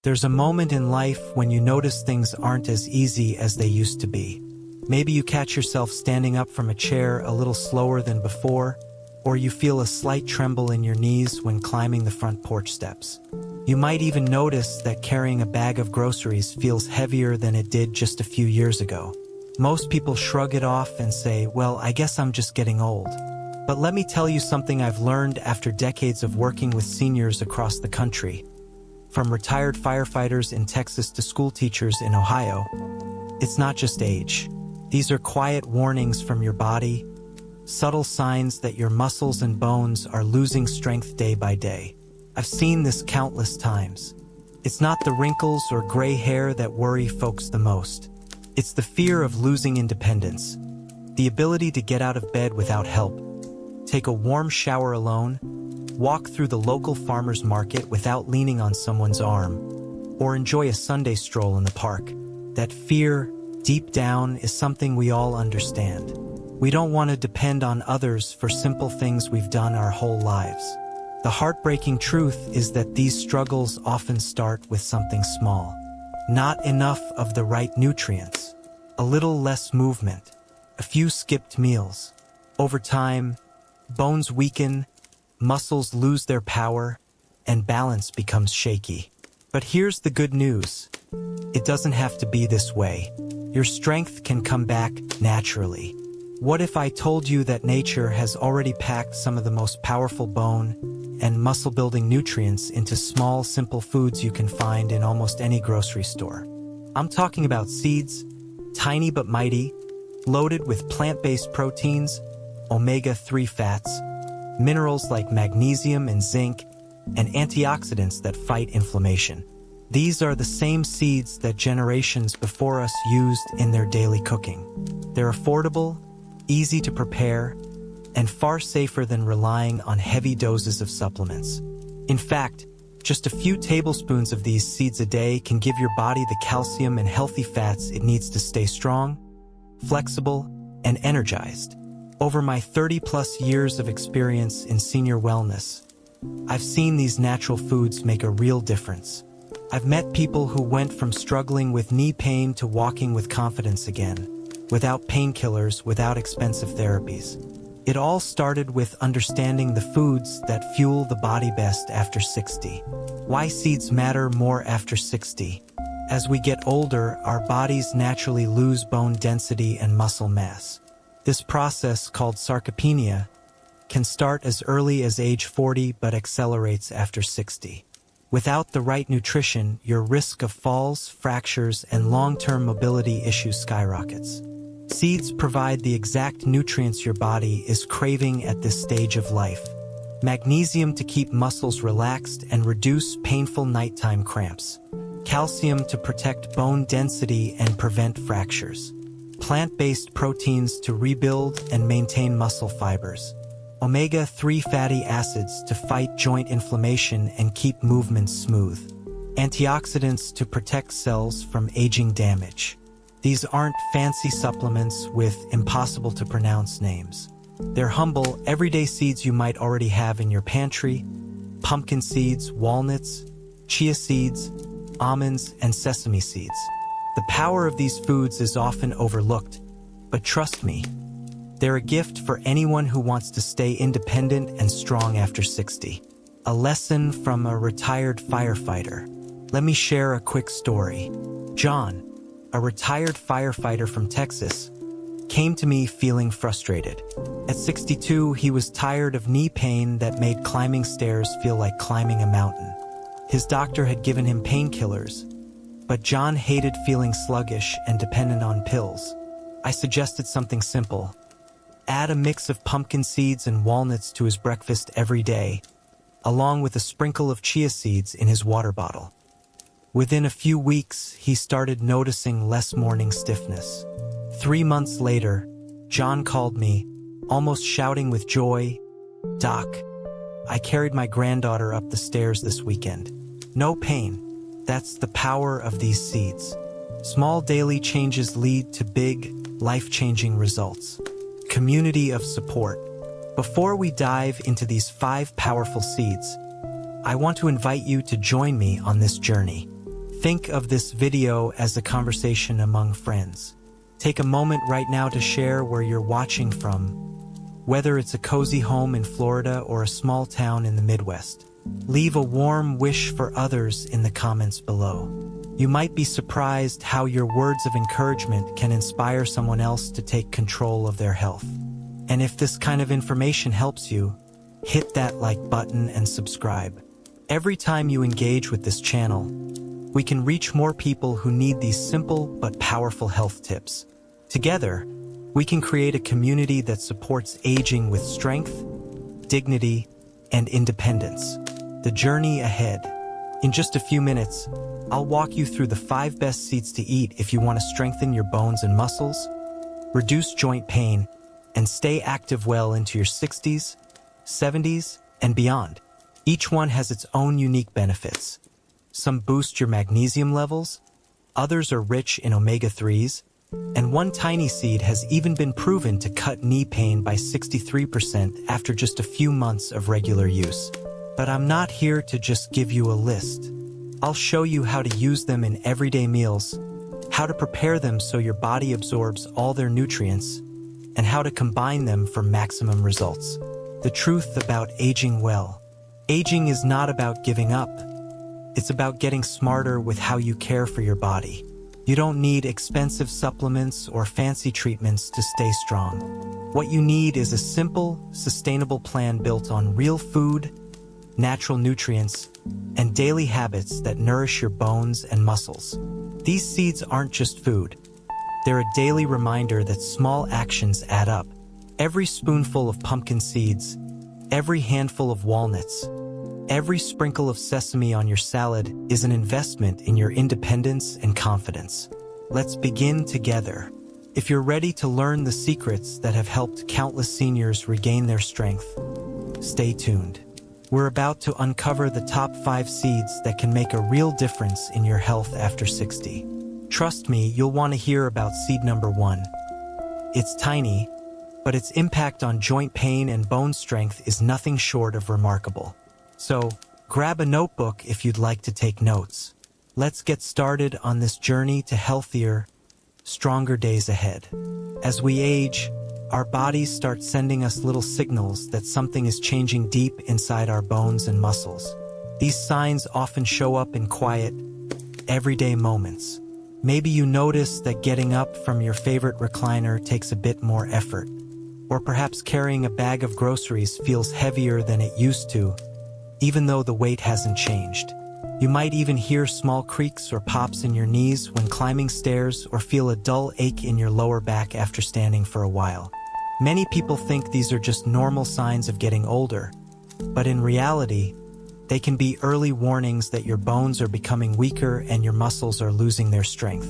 There's a moment in life when you notice things aren't as easy as they used to be. Maybe you catch yourself standing up from a chair a little slower than before, or you feel a slight tremble in your knees when climbing the front porch steps. You might even notice that carrying a bag of groceries feels heavier than it did just a few years ago. Most people shrug it off and say, well, I guess I'm just getting old. But let me tell you something I've learned after decades of working with seniors across the country. From retired firefighters in Texas to school teachers in Ohio, it's not just age. These are quiet warnings from your body, subtle signs that your muscles and bones are losing strength day by day. I've seen this countless times. It's not the wrinkles or gray hair that worry folks the most. It's the fear of losing independence, the ability to get out of bed without help, take a warm shower alone, walk through the local farmer's market without leaning on someone's arm, or enjoy a Sunday stroll in the park. That fear, deep down, is something we all understand. We don't want to depend on others for simple things we've done our whole lives. The heartbreaking truth is that these struggles often start with something small. Not enough of the right nutrients, a little less movement, a few skipped meals. Over time, bones weaken, muscles lose their power, and balance becomes shaky. But here's the good news. It doesn't have to be this way. Your strength can come back naturally. What if I told you that nature has already packed some of the most powerful bone and muscle-building nutrients into small, simple foods you can find in almost any grocery store? I'm talking about seeds, tiny but mighty, loaded with plant-based proteins, omega-3 fats, minerals like magnesium and zinc, and antioxidants that fight inflammation. These are the same seeds that generations before us used in their daily cooking. They're affordable, easy to prepare, and far safer than relying on heavy doses of supplements. In fact, just a few tablespoons of these seeds a day can give your body the calcium and healthy fats it needs to stay strong, flexible, and energized. Over my 30-plus years of experience in senior wellness, I've seen these natural foods make a real difference. I've met people who went from struggling with knee pain to walking with confidence again, without painkillers, without expensive therapies. It all started with understanding the foods that fuel the body best after 60. Why seeds matter more after 60. As we get older, our bodies naturally lose bone density and muscle mass. This process, called sarcopenia, can start as early as age 40 but accelerates after 60. Without the right nutrition, your risk of falls, fractures, and long-term mobility issues skyrockets. Seeds provide the exact nutrients your body is craving at this stage of life. Magnesium to keep muscles relaxed and reduce painful nighttime cramps. Calcium to protect bone density and prevent fractures. Plant-based proteins to rebuild and maintain muscle fibers. Omega-3 fatty acids to fight joint inflammation and keep movements smooth. Antioxidants to protect cells from aging damage. These aren't fancy supplements with impossible-to-pronounce names. They're humble, everyday seeds you might already have in your pantry: pumpkin seeds, walnuts, chia seeds, almonds, and sesame seeds. The power of these foods is often overlooked, but trust me, they're a gift for anyone who wants to stay independent and strong after 60. A lesson from a retired firefighter. Let me share a quick story. John, a retired firefighter from Texas, came to me feeling frustrated. At 62, he was tired of knee pain that made climbing stairs feel like climbing a mountain. His doctor had given him painkillers, but John hated feeling sluggish and dependent on pills. I suggested something simple. Add a mix of pumpkin seeds and walnuts to his breakfast every day, along with a sprinkle of chia seeds in his water bottle. Within a few weeks, he started noticing less morning stiffness. 3 months later, John called me, almost shouting with joy, "Doc, I carried my granddaughter up the stairs this weekend. No pain." That's the power of these seeds. Small daily changes lead to big, life-changing results. Community of support. Before we dive into these 5 powerful seeds, I want to invite you to join me on this journey. Think of this video as a conversation among friends. Take a moment right now to share where you're watching from, whether it's a cozy home in Florida or a small town in the Midwest. Leave a warm wish for others in the comments below. You might be surprised how your words of encouragement can inspire someone else to take control of their health. And if this kind of information helps you, hit that like button and subscribe. Every time you engage with this channel, we can reach more people who need these simple but powerful health tips. Together, we can create a community that supports aging with strength, dignity, and independence. The journey ahead. In just a few minutes, I'll walk you through the 5 best seeds to eat if you want to strengthen your bones and muscles, reduce joint pain, and stay active well into your 60s, 70s, and beyond. Each one has its own unique benefits. Some boost your magnesium levels, others are rich in omega-3s, and one tiny seed has even been proven to cut knee pain by 63% after just a few months of regular use. But I'm not here to just give you a list. I'll show you how to use them in everyday meals, how to prepare them so your body absorbs all their nutrients, and how to combine them for maximum results. The truth about aging well. Aging is not about giving up. It's about getting smarter with how you care for your body. You don't need expensive supplements or fancy treatments to stay strong. What you need is a simple, sustainable plan built on real food, natural nutrients, and daily habits that nourish your bones and muscles. These seeds aren't just food. They're a daily reminder that small actions add up. Every spoonful of pumpkin seeds, every handful of walnuts, every sprinkle of sesame on your salad is an investment in your independence and confidence. Let's begin together. If you're ready to learn the secrets that have helped countless seniors regain their strength, stay tuned. We're about to uncover the top 5 seeds that can make a real difference in your health after 60. Trust me, you'll want to hear about seed number 1. It's tiny, but its impact on joint pain and bone strength is nothing short of remarkable. So, grab a notebook if you'd like to take notes. Let's get started on this journey to healthier, stronger days ahead. As we age, our bodies start sending us little signals that something is changing deep inside our bones and muscles. These signs often show up in quiet, everyday moments. Maybe you notice that getting up from your favorite recliner takes a bit more effort, or perhaps carrying a bag of groceries feels heavier than it used to, even though the weight hasn't changed. You might even hear small creaks or pops in your knees when climbing stairs or feel a dull ache in your lower back after standing for a while. Many people think these are just normal signs of getting older, but in reality, they can be early warnings that your bones are becoming weaker and your muscles are losing their strength.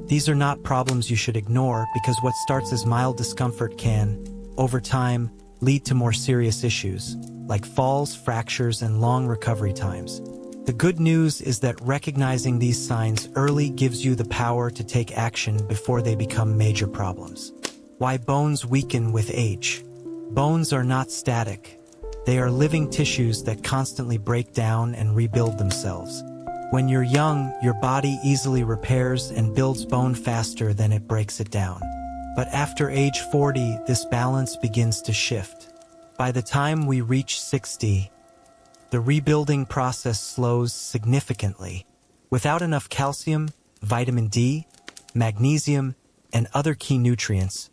These are not problems you should ignore because what starts as mild discomfort can, over time, lead to more serious issues, like falls, fractures, and long recovery times. The good news is that recognizing these signs early gives you the power to take action before they become major problems. Why bones weaken with age. Bones are not static. They are living tissues that constantly break down and rebuild themselves. When you're young, your body easily repairs and builds bone faster than it breaks it down. But after age 40, this balance begins to shift. By the time we reach 60, the rebuilding process slows significantly. Without enough calcium, vitamin D, magnesium, and other key nutrients,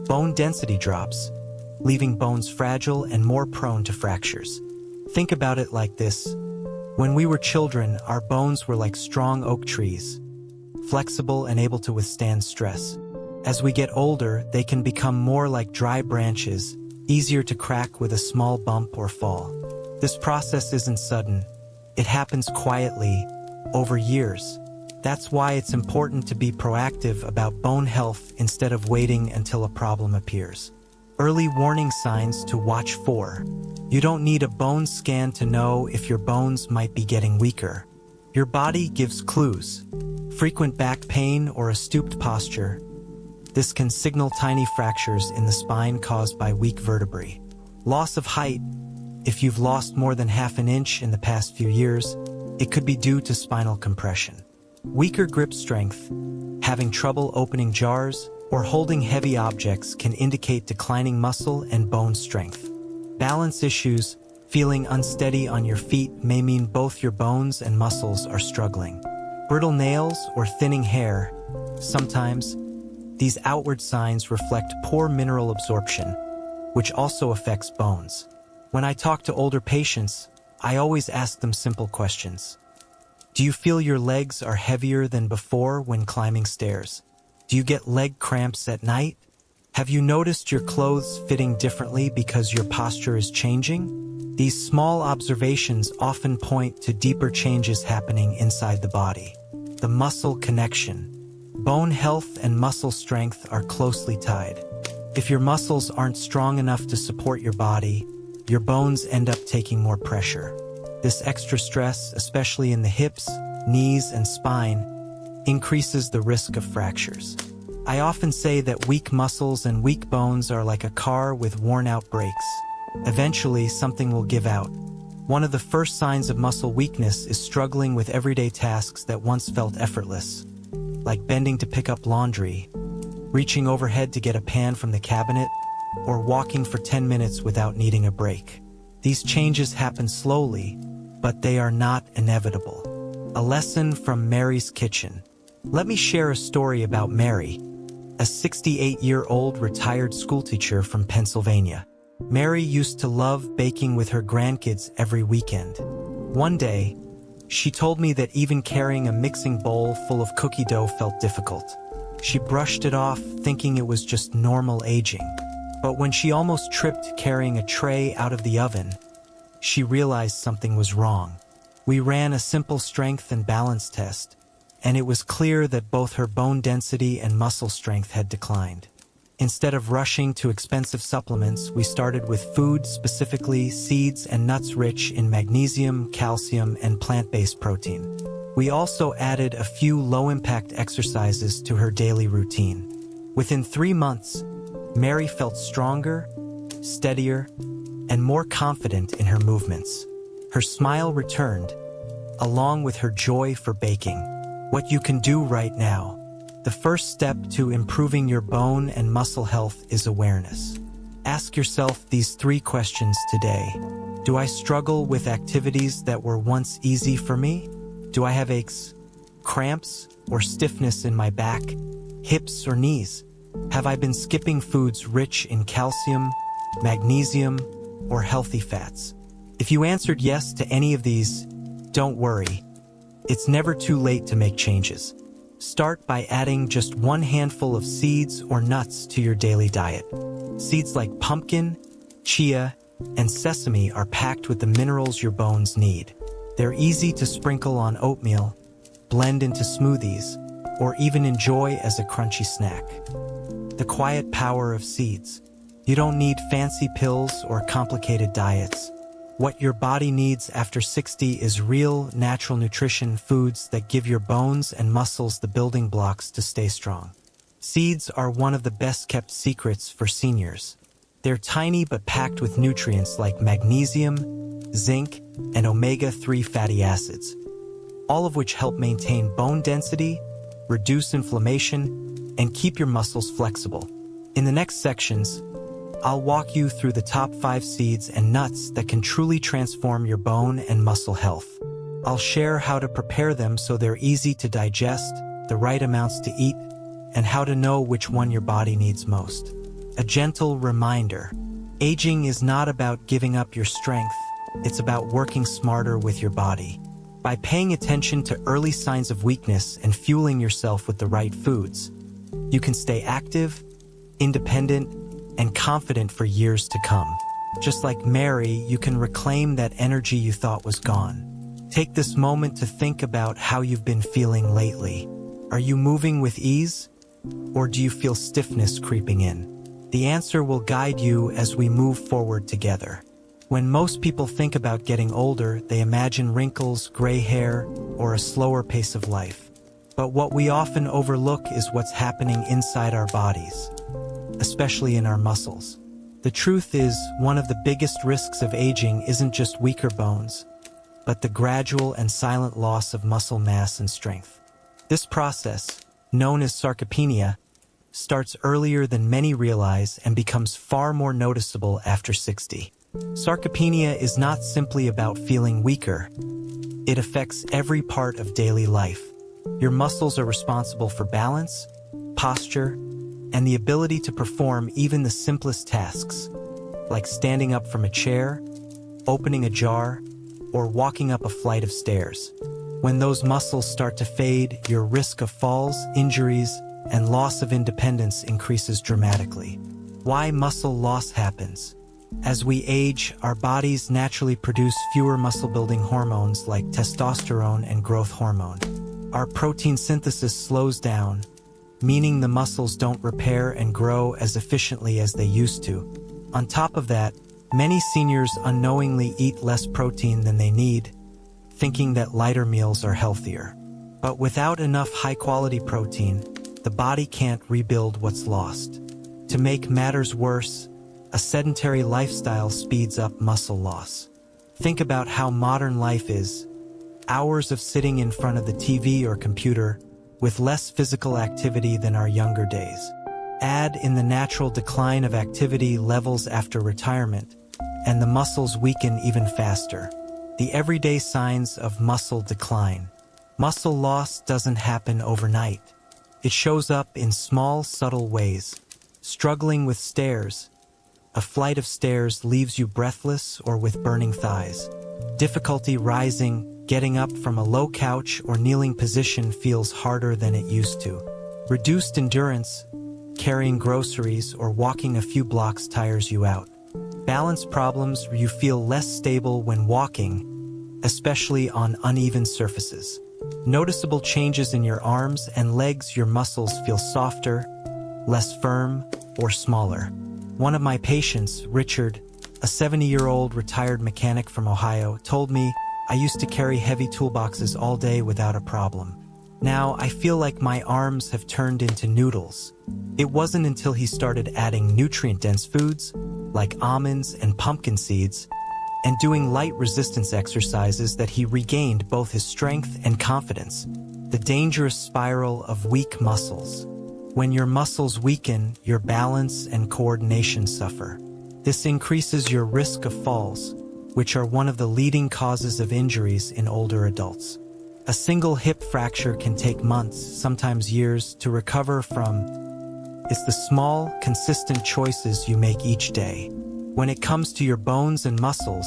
bone density drops, leaving bones fragile and more prone to fractures. Think about it like this. When we were children, our bones were like strong oak trees, flexible and able to withstand stress. As we get older, they can become more like dry branches, easier to crack with a small bump or fall. This process isn't sudden. It happens quietly, over years. That's why it's important to be proactive about bone health instead of waiting until a problem appears. Early warning signs to watch for. You don't need a bone scan to know if your bones might be getting weaker. Your body gives clues. Frequent back pain or a stooped posture. This can signal tiny fractures in the spine caused by weak vertebrae. Loss of height. If you've lost more than half an inch in the past few years, it could be due to spinal compression. Weaker grip strength, having trouble opening jars, or holding heavy objects can indicate declining muscle and bone strength. Balance issues, feeling unsteady on your feet may mean both your bones and muscles are struggling. Brittle nails or thinning hair, sometimes, these outward signs reflect poor mineral absorption, which also affects bones. When I talk to older patients, I always ask them simple questions. Do you feel your legs are heavier than before when climbing stairs? Do you get leg cramps at night? Have you noticed your clothes fitting differently because your posture is changing? These small observations often point to deeper changes happening inside the body. The muscle connection. Bone health and muscle strength are closely tied. If your muscles aren't strong enough to support your body, your bones end up taking more pressure. This extra stress, especially in the hips, knees, and spine, increases the risk of fractures. I often say that weak muscles and weak bones are like a car with worn-out brakes. Eventually, something will give out. One of the first signs of muscle weakness is struggling with everyday tasks that once felt effortless, like bending to pick up laundry, reaching overhead to get a pan from the cabinet, or walking for 10 minutes without needing a break. These changes happen slowly, but they are not inevitable. A lesson from Mary's kitchen. Let me share a story about Mary, a 68-year-old retired schoolteacher from Pennsylvania. Mary used to love baking with her grandkids every weekend. One day, she told me that even carrying a mixing bowl full of cookie dough felt difficult. She brushed it off, thinking it was just normal aging. But when she almost tripped carrying a tray out of the oven, she realized something was wrong. We ran a simple strength and balance test, and it was clear that both her bone density and muscle strength had declined. Instead of rushing to expensive supplements, we started with food, specifically seeds and nuts rich in magnesium, calcium, and plant-based protein. We also added a few low-impact exercises to her daily routine. Within 3 months, Mary felt stronger, steadier, and more confident in her movements. Her smile returned, along with her joy for baking. What you can do right now. The first step to improving your bone and muscle health is awareness. Ask yourself these 3 questions today. Do I struggle with activities that were once easy for me? Do I have aches, cramps, or stiffness in my back, hips, or knees? Have I been skipping foods rich in calcium, magnesium, or healthy fats? If you answered yes to any of these, don't worry. It's never too late to make changes. Start by adding just 1 handful of seeds or nuts to your daily diet. Seeds like pumpkin, chia, and sesame are packed with the minerals your bones need. They're easy to sprinkle on oatmeal, blend into smoothies, or even enjoy as a crunchy snack. The quiet power of seeds. You don't need fancy pills or complicated diets. What your body needs after 60 is real, natural nutrition, foods that give your bones and muscles the building blocks to stay strong. Seeds are one of the best-kept secrets for seniors. They're tiny but packed with nutrients like magnesium, zinc, and omega-3 fatty acids, all of which help maintain bone density, reduce inflammation, and keep your muscles flexible. In the next sections, I'll walk you through the top 5 seeds and nuts that can truly transform your bone and muscle health. I'll share how to prepare them so they're easy to digest, the right amounts to eat, and how to know which one your body needs most. A gentle reminder: aging is not about giving up your strength, it's about working smarter with your body. By paying attention to early signs of weakness and fueling yourself with the right foods, you can stay active, independent, and confident for years to come. Just like Mary, you can reclaim that energy you thought was gone. Take this moment to think about how you've been feeling lately. Are you moving with ease? Or do you feel stiffness creeping in? The answer will guide you as we move forward together. When most people think about getting older, they imagine wrinkles, gray hair, or a slower pace of life. But what we often overlook is what's happening inside our bodies, especially in our muscles. The truth is, one of the biggest risks of aging isn't just weaker bones, but the gradual and silent loss of muscle mass and strength. This process, known as sarcopenia, starts earlier than many realize and becomes far more noticeable after 60. Sarcopenia is not simply about feeling weaker. It affects every part of daily life. Your muscles are responsible for balance, posture, and the ability to perform even the simplest tasks, like standing up from a chair, opening a jar, or walking up a flight of stairs. When those muscles start to fade, your risk of falls, injuries, and loss of independence increases dramatically. Why muscle loss happens? As we age, our bodies naturally produce fewer muscle-building hormones like testosterone and growth hormone. Our protein synthesis slows down, meaning the muscles don't repair and grow as efficiently as they used to. On top of that, many seniors unknowingly eat less protein than they need, thinking that lighter meals are healthier. But without enough high-quality protein, the body can't rebuild what's lost. To make matters worse, a sedentary lifestyle speeds up muscle loss. Think about how modern life is. Hours of sitting in front of the TV or computer, with less physical activity than our younger days. Add in the natural decline of activity levels after retirement, and the muscles weaken even faster. The everyday signs of muscle decline. Muscle loss doesn't happen overnight. It shows up in small, subtle ways. Struggling with stairs. A flight of stairs leaves you breathless or with burning thighs. Difficulty rising, getting up from a low couch or kneeling position feels harder than it used to. Reduced endurance, carrying groceries or walking a few blocks tires you out. Balance problems, you feel less stable when walking, especially on uneven surfaces. Noticeable changes in your arms and legs, your muscles feel softer, less firm, or smaller. One of my patients, Richard, a 70-year-old retired mechanic from Ohio, told me, "I used to carry heavy toolboxes all day without a problem. Now I feel like my arms have turned into noodles." It wasn't until he started adding nutrient-dense foods, like almonds and pumpkin seeds, and doing light resistance exercises that he regained both his strength and confidence. The dangerous spiral of weak muscles. When your muscles weaken, your balance and coordination suffer. This increases your risk of falls, which are one of the leading causes of injuries in older adults. A single hip fracture can take months, sometimes years, to recover from. It's the small, consistent choices you make each day. When it comes to your bones and muscles,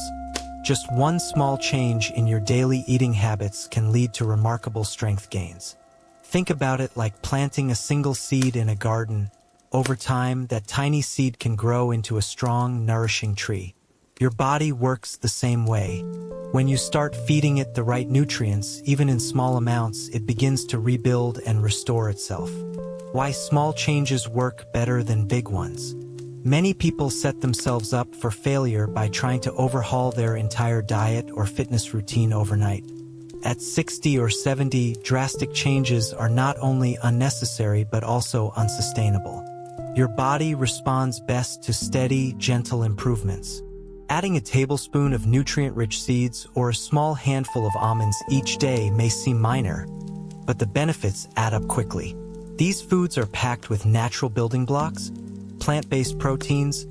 just one small change in your daily eating habits can lead to remarkable strength gains. Think about it like planting a single seed in a garden. Over time, that tiny seed can grow into a strong, nourishing tree. Your body works the same way. When you start feeding it the right nutrients, even in small amounts, it begins to rebuild and restore itself. Why small changes work better than big ones. Many people set themselves up for failure by trying to overhaul their entire diet or fitness routine overnight. At 60 or 70, drastic changes are not only unnecessary but also unsustainable. Your body responds best to steady, gentle improvements. Adding a tablespoon of nutrient-rich seeds or a small handful of almonds each day may seem minor, but the benefits add up quickly. These foods are packed with natural building blocks, plant-based proteins,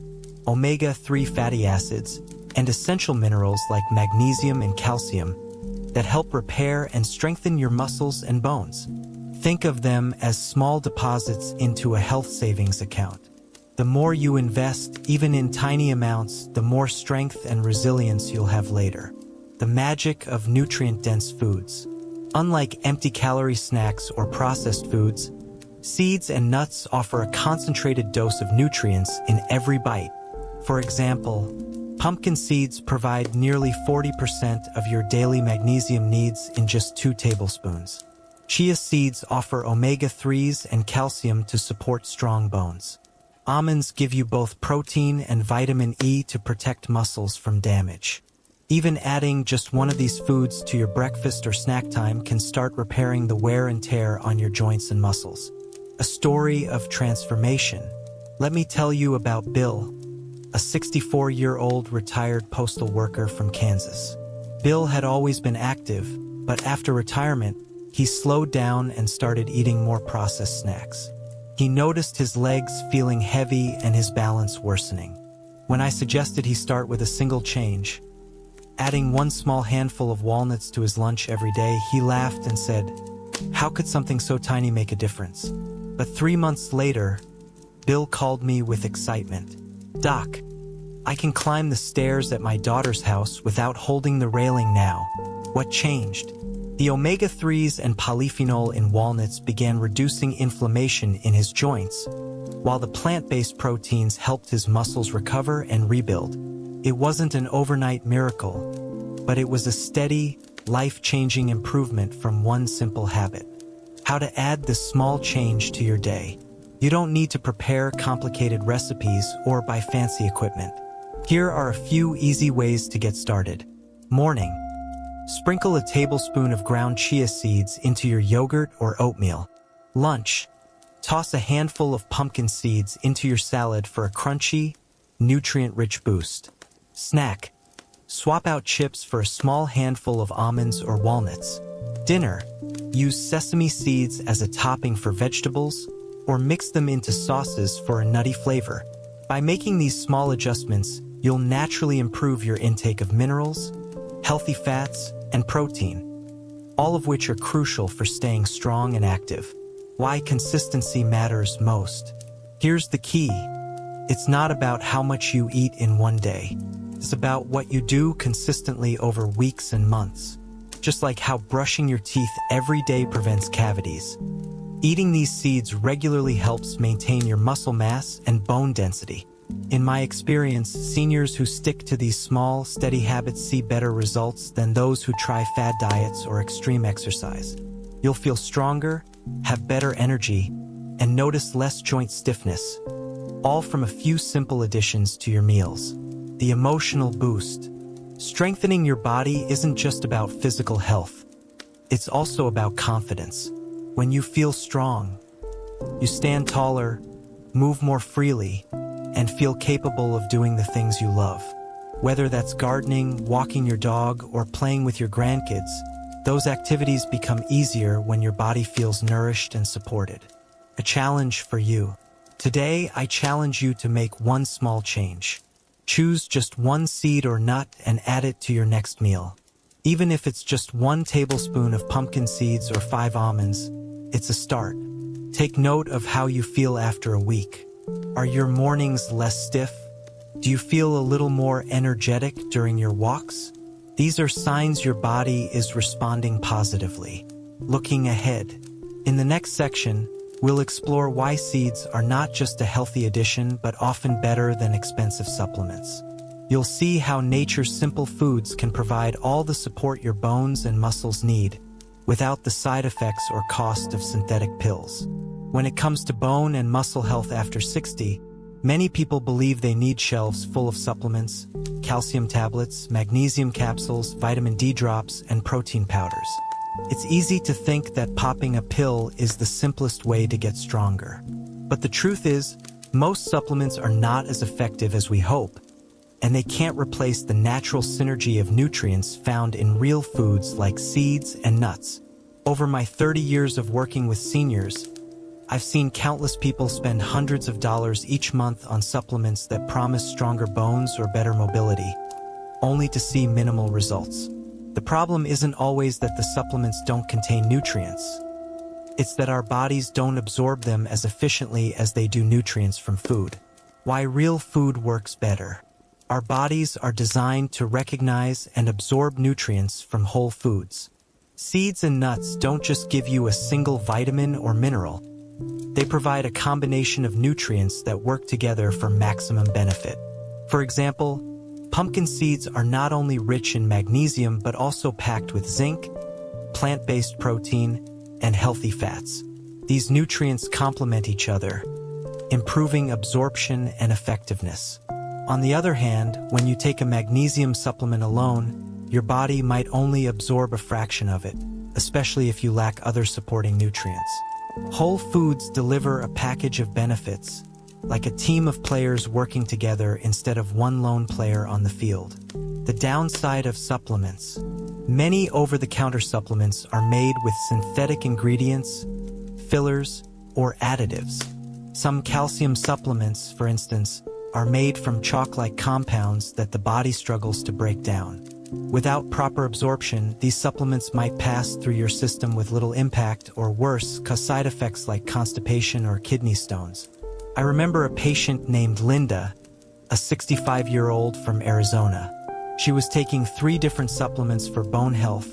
omega-3 fatty acids, and essential minerals like magnesium and calcium that help repair and strengthen your muscles and bones. Think of them as small deposits into a health savings account. The more you invest, even in tiny amounts, the more strength and resilience you'll have later. The magic of nutrient-dense foods. Unlike empty-calorie snacks or processed foods, seeds and nuts offer a concentrated dose of nutrients in every bite. For example, pumpkin seeds provide nearly 40% of your daily magnesium needs in just 2 tablespoons. Chia seeds offer omega-3s and calcium to support strong bones. Almonds give you both protein and vitamin E to protect muscles from damage. Even adding just one of these foods to your breakfast or snack time can start repairing the wear and tear on your joints and muscles. A story of transformation. Let me tell you about Bill, a 64-year-old retired postal worker from Kansas. Bill had always been active, but after retirement, he slowed down and started eating more processed snacks. He noticed his legs feeling heavy and his balance worsening. When I suggested he start with a single change, adding one small handful of walnuts to his lunch every day, he laughed and said, "How could something so tiny make a difference?" But 3 months later, Bill called me with excitement. "Doc, I can climb the stairs at my daughter's house without holding the railing now." What changed? The omega-3s and polyphenol in walnuts began reducing inflammation in his joints, while the plant-based proteins helped his muscles recover and rebuild. It wasn't an overnight miracle, but it was a steady, life-changing improvement from one simple habit. How to add this small change to your day. You don't need to prepare complicated recipes or buy fancy equipment. Here are a few easy ways to get started. Morning. Sprinkle a tablespoon of ground chia seeds into your yogurt or oatmeal. Lunch. Toss a handful of pumpkin seeds into your salad for a crunchy, nutrient-rich boost. Snack. Swap out chips for a small handful of almonds or walnuts. Dinner. Use sesame seeds as a topping for vegetables, or mix them into sauces for a nutty flavor. By making these small adjustments, you'll naturally improve your intake of minerals, healthy fats, and protein, all of which are crucial for staying strong and active. Why consistency matters most. Here's the key. It's not about how much you eat in one day. It's about what you do consistently over weeks and months. Just like how brushing your teeth every day prevents cavities, eating these seeds regularly helps maintain your muscle mass and bone density. In my experience, seniors who stick to these small, steady habits see better results than those who try fad diets or extreme exercise. You'll feel stronger, have better energy, and notice less joint stiffness, all from a few simple additions to your meals. The emotional boost. Strengthening your body isn't just about physical health. It's also about confidence. When you feel strong, you stand taller, move more freely, and feel capable of doing the things you love. Whether that's gardening, walking your dog, or playing with your grandkids, those activities become easier when your body feels nourished and supported. A challenge for you. Today, I challenge you to make one small change. Choose just one seed or nut and add it to your next meal. Even if it's just 1 tablespoon of pumpkin seeds or 5 almonds, it's a start. Take note of how you feel after a week. Are your mornings less stiff? Do you feel a little more energetic during your walks? These are signs your body is responding positively. Looking ahead. In the next section, we'll explore why seeds are not just a healthy addition but often better than expensive supplements. You'll see how nature's simple foods can provide all the support your bones and muscles need, without the side effects or cost of synthetic pills. When it comes to bone and muscle health after 60, many people believe they need shelves full of supplements, calcium tablets, magnesium capsules, vitamin D drops, and protein powders. It's easy to think that popping a pill is the simplest way to get stronger. But the truth is, most supplements are not as effective as we hope, and they can't replace the natural synergy of nutrients found in real foods like seeds and nuts. Over my 30 years of working with seniors, I've seen countless people spend hundreds of dollars each month on supplements that promise stronger bones or better mobility, only to see minimal results. The problem isn't always that the supplements don't contain nutrients. It's that our bodies don't absorb them as efficiently as they do nutrients from food. Why real food works better. Our bodies are designed to recognize and absorb nutrients from whole foods. Seeds and nuts don't just give you a single vitamin or mineral. They provide a combination of nutrients that work together for maximum benefit. For example, pumpkin seeds are not only rich in magnesium but also packed with zinc, plant-based protein, and healthy fats. These nutrients complement each other, improving absorption and effectiveness. On the other hand, when you take a magnesium supplement alone, your body might only absorb a fraction of it, especially if you lack other supporting nutrients. Whole foods deliver a package of benefits, like a team of players working together instead of one lone player on the field. The downside of supplements. Many over-the-counter supplements are made with synthetic ingredients, fillers, or additives. Some calcium supplements, for instance, are made from chalk-like compounds that the body struggles to break down. Without proper absorption, these supplements might pass through your system with little impact, or worse, cause side effects like constipation or kidney stones. I remember a patient named Linda, a 65-year-old from Arizona. She was taking 3 different supplements for bone health,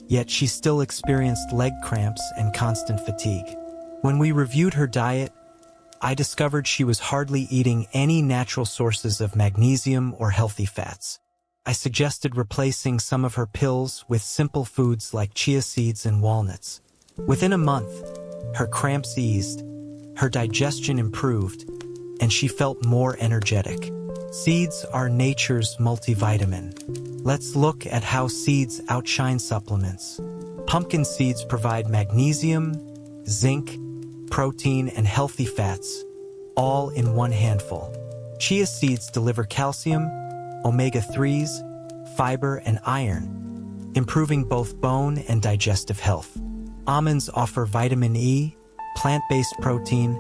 yet she still experienced leg cramps and constant fatigue. When we reviewed her diet, I discovered she was hardly eating any natural sources of magnesium or healthy fats. I suggested replacing some of her pills with simple foods like chia seeds and walnuts. Within a month, her cramps eased, her digestion improved, and she felt more energetic. Seeds are nature's multivitamin. Let's look at how seeds outshine supplements. Pumpkin seeds provide magnesium, zinc, protein, and healthy fats, all in one handful. Chia seeds deliver calcium, omega-3s, fiber, and iron, improving both bone and digestive health. Almonds offer vitamin E, plant-based protein,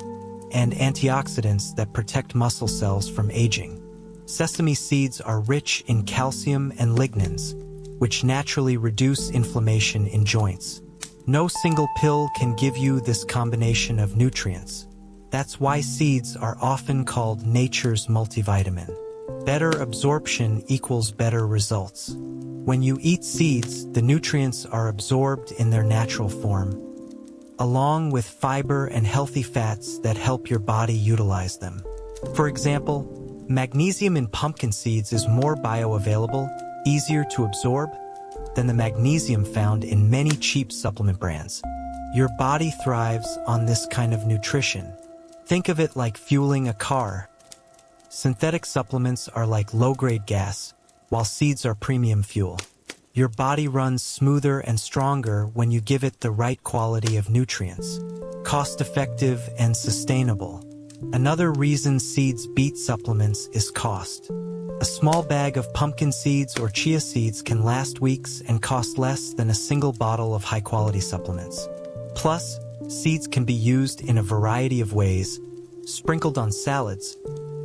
and antioxidants that protect muscle cells from aging. Sesame seeds are rich in calcium and lignans, which naturally reduce inflammation in joints. No single pill can give you this combination of nutrients. That's why seeds are often called nature's multivitamin. Better absorption equals better results. When you eat seeds, the nutrients are absorbed in their natural form, along with fiber and healthy fats that help your body utilize them. For example, magnesium in pumpkin seeds is more bioavailable, easier to absorb, than the magnesium found in many cheap supplement brands. Your body thrives on this kind of nutrition. Think of it like fueling a car. Synthetic supplements are like low-grade gas, while seeds are premium fuel. Your body runs smoother and stronger when you give it the right quality of nutrients. Cost-effective and sustainable. Another reason seeds beat supplements is cost. A small bag of pumpkin seeds or chia seeds can last weeks and cost less than a single bottle of high-quality supplements. Plus, seeds can be used in a variety of ways, sprinkled on salads,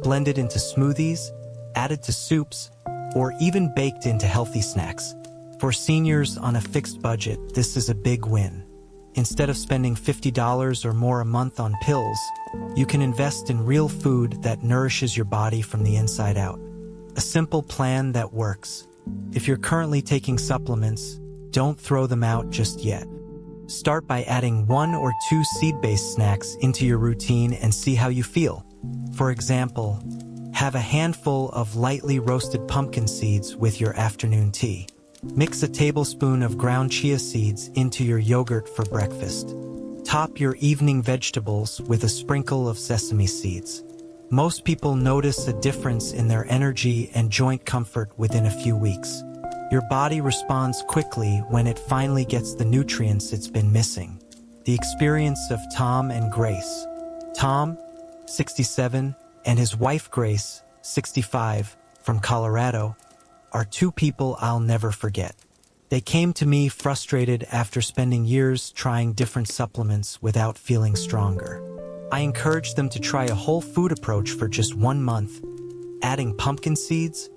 blended into smoothies, added to soups, or even baked into healthy snacks. For seniors on a fixed budget, this is a big win. Instead of spending $50 or more a month on pills, you can invest in real food that nourishes your body from the inside out. A simple plan that works. If you're currently taking supplements, don't throw them out just yet. Start by adding 1 or 2 seed-based snacks into your routine and see how you feel. For example, have a handful of lightly roasted pumpkin seeds with your afternoon tea. Mix a tablespoon of ground chia seeds into your yogurt for breakfast. Top your evening vegetables with a sprinkle of sesame seeds. Most people notice a difference in their energy and joint comfort within a few weeks. Your body responds quickly when it finally gets the nutrients it's been missing. The experience of Tom and Grace. Tom, 67, and his wife Grace, 65, from Colorado, are 2 people I'll never forget. They came to me frustrated after spending years trying different supplements without feeling stronger. I encouraged them to try a whole food approach for just 1 month, adding pumpkin seeds,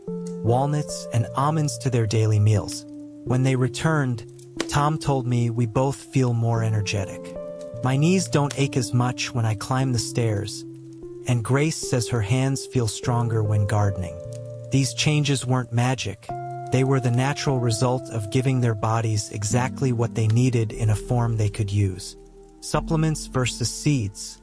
walnuts, and almonds to their daily meals. When they returned, Tom told me we both feel more energetic. My knees don't ache as much when I climb the stairs, and Grace says her hands feel stronger when gardening. These changes weren't magic. They were the natural result of giving their bodies exactly what they needed in a form they could use. Supplements versus seeds.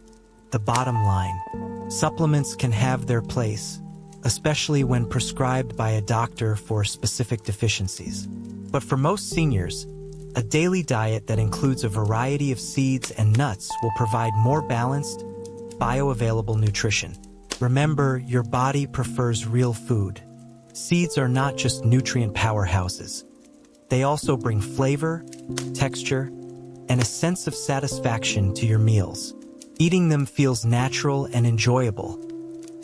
The bottom line. Supplements can have their place, especially when prescribed by a doctor for specific deficiencies. But for most seniors, a daily diet that includes a variety of seeds and nuts will provide more balanced, bioavailable nutrition. Remember, your body prefers real food. Seeds are not just nutrient powerhouses. They also bring flavor, texture, and a sense of satisfaction to your meals. Eating them feels natural and enjoyable,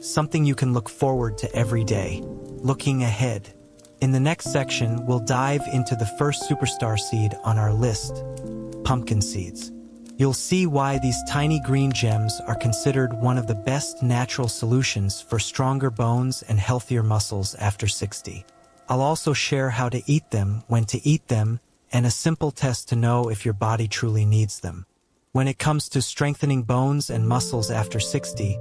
something you can look forward to every day. Looking ahead. In the next section, we'll dive into the first superstar seed on our list, pumpkin seeds. You'll see why these tiny green gems are considered one of the best natural solutions for stronger bones and healthier muscles after 60. I'll also share how to eat them, when to eat them, and a simple test to know if your body truly needs them. When it comes to strengthening bones and muscles after 60,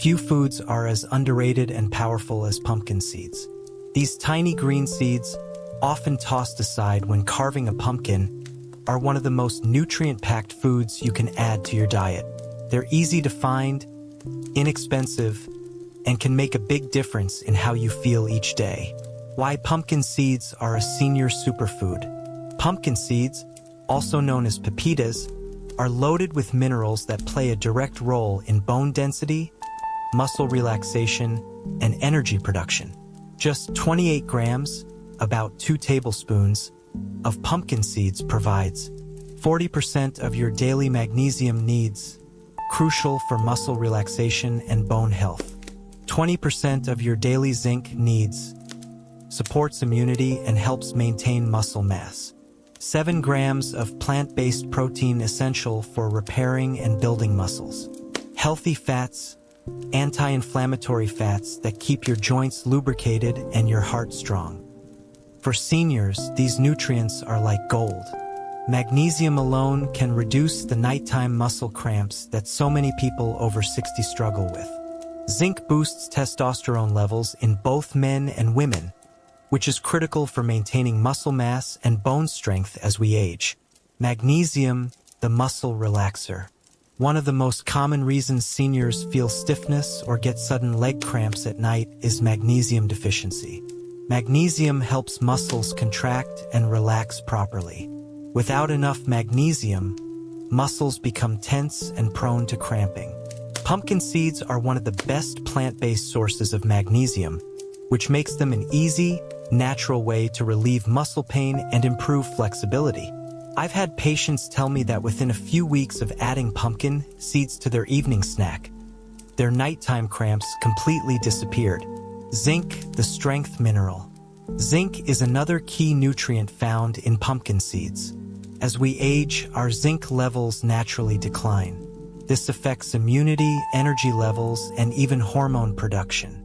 few foods are as underrated and powerful as pumpkin seeds. These tiny green seeds, often tossed aside when carving a pumpkin, are one of the most nutrient-packed foods you can add to your diet. They're easy to find, inexpensive, and can make a big difference in how you feel each day. Why pumpkin seeds are a senior superfood. Pumpkin seeds, also known as pepitas, are loaded with minerals that play a direct role in bone density, muscle relaxation, and energy production. Just 28 grams, about 2 tablespoons, of pumpkin seeds provides 40% of your daily magnesium needs, crucial for muscle relaxation and bone health. 20% of your daily zinc needs, supports immunity and helps maintain muscle mass. 7 grams of plant-based protein essential for repairing and building muscles. Healthy fats, anti-inflammatory fats that keep your joints lubricated and your heart strong. For seniors, these nutrients are like gold. Magnesium alone can reduce the nighttime muscle cramps that so many people over 60 struggle with. Zinc boosts testosterone levels in both men and women, which is critical for maintaining muscle mass and bone strength as we age. Magnesium, the muscle relaxer. One of the most common reasons seniors feel stiffness or get sudden leg cramps at night is magnesium deficiency. Magnesium helps muscles contract and relax properly. Without enough magnesium, muscles become tense and prone to cramping. Pumpkin seeds are one of the best plant-based sources of magnesium, which makes them an easy, natural way to relieve muscle pain and improve flexibility. I've had patients tell me that within a few weeks of adding pumpkin seeds to their evening snack, their nighttime cramps completely disappeared. Zinc, the strength mineral. Zinc is another key nutrient found in pumpkin seeds. As we age, our zinc levels naturally decline. This affects immunity, energy levels, and even hormone production.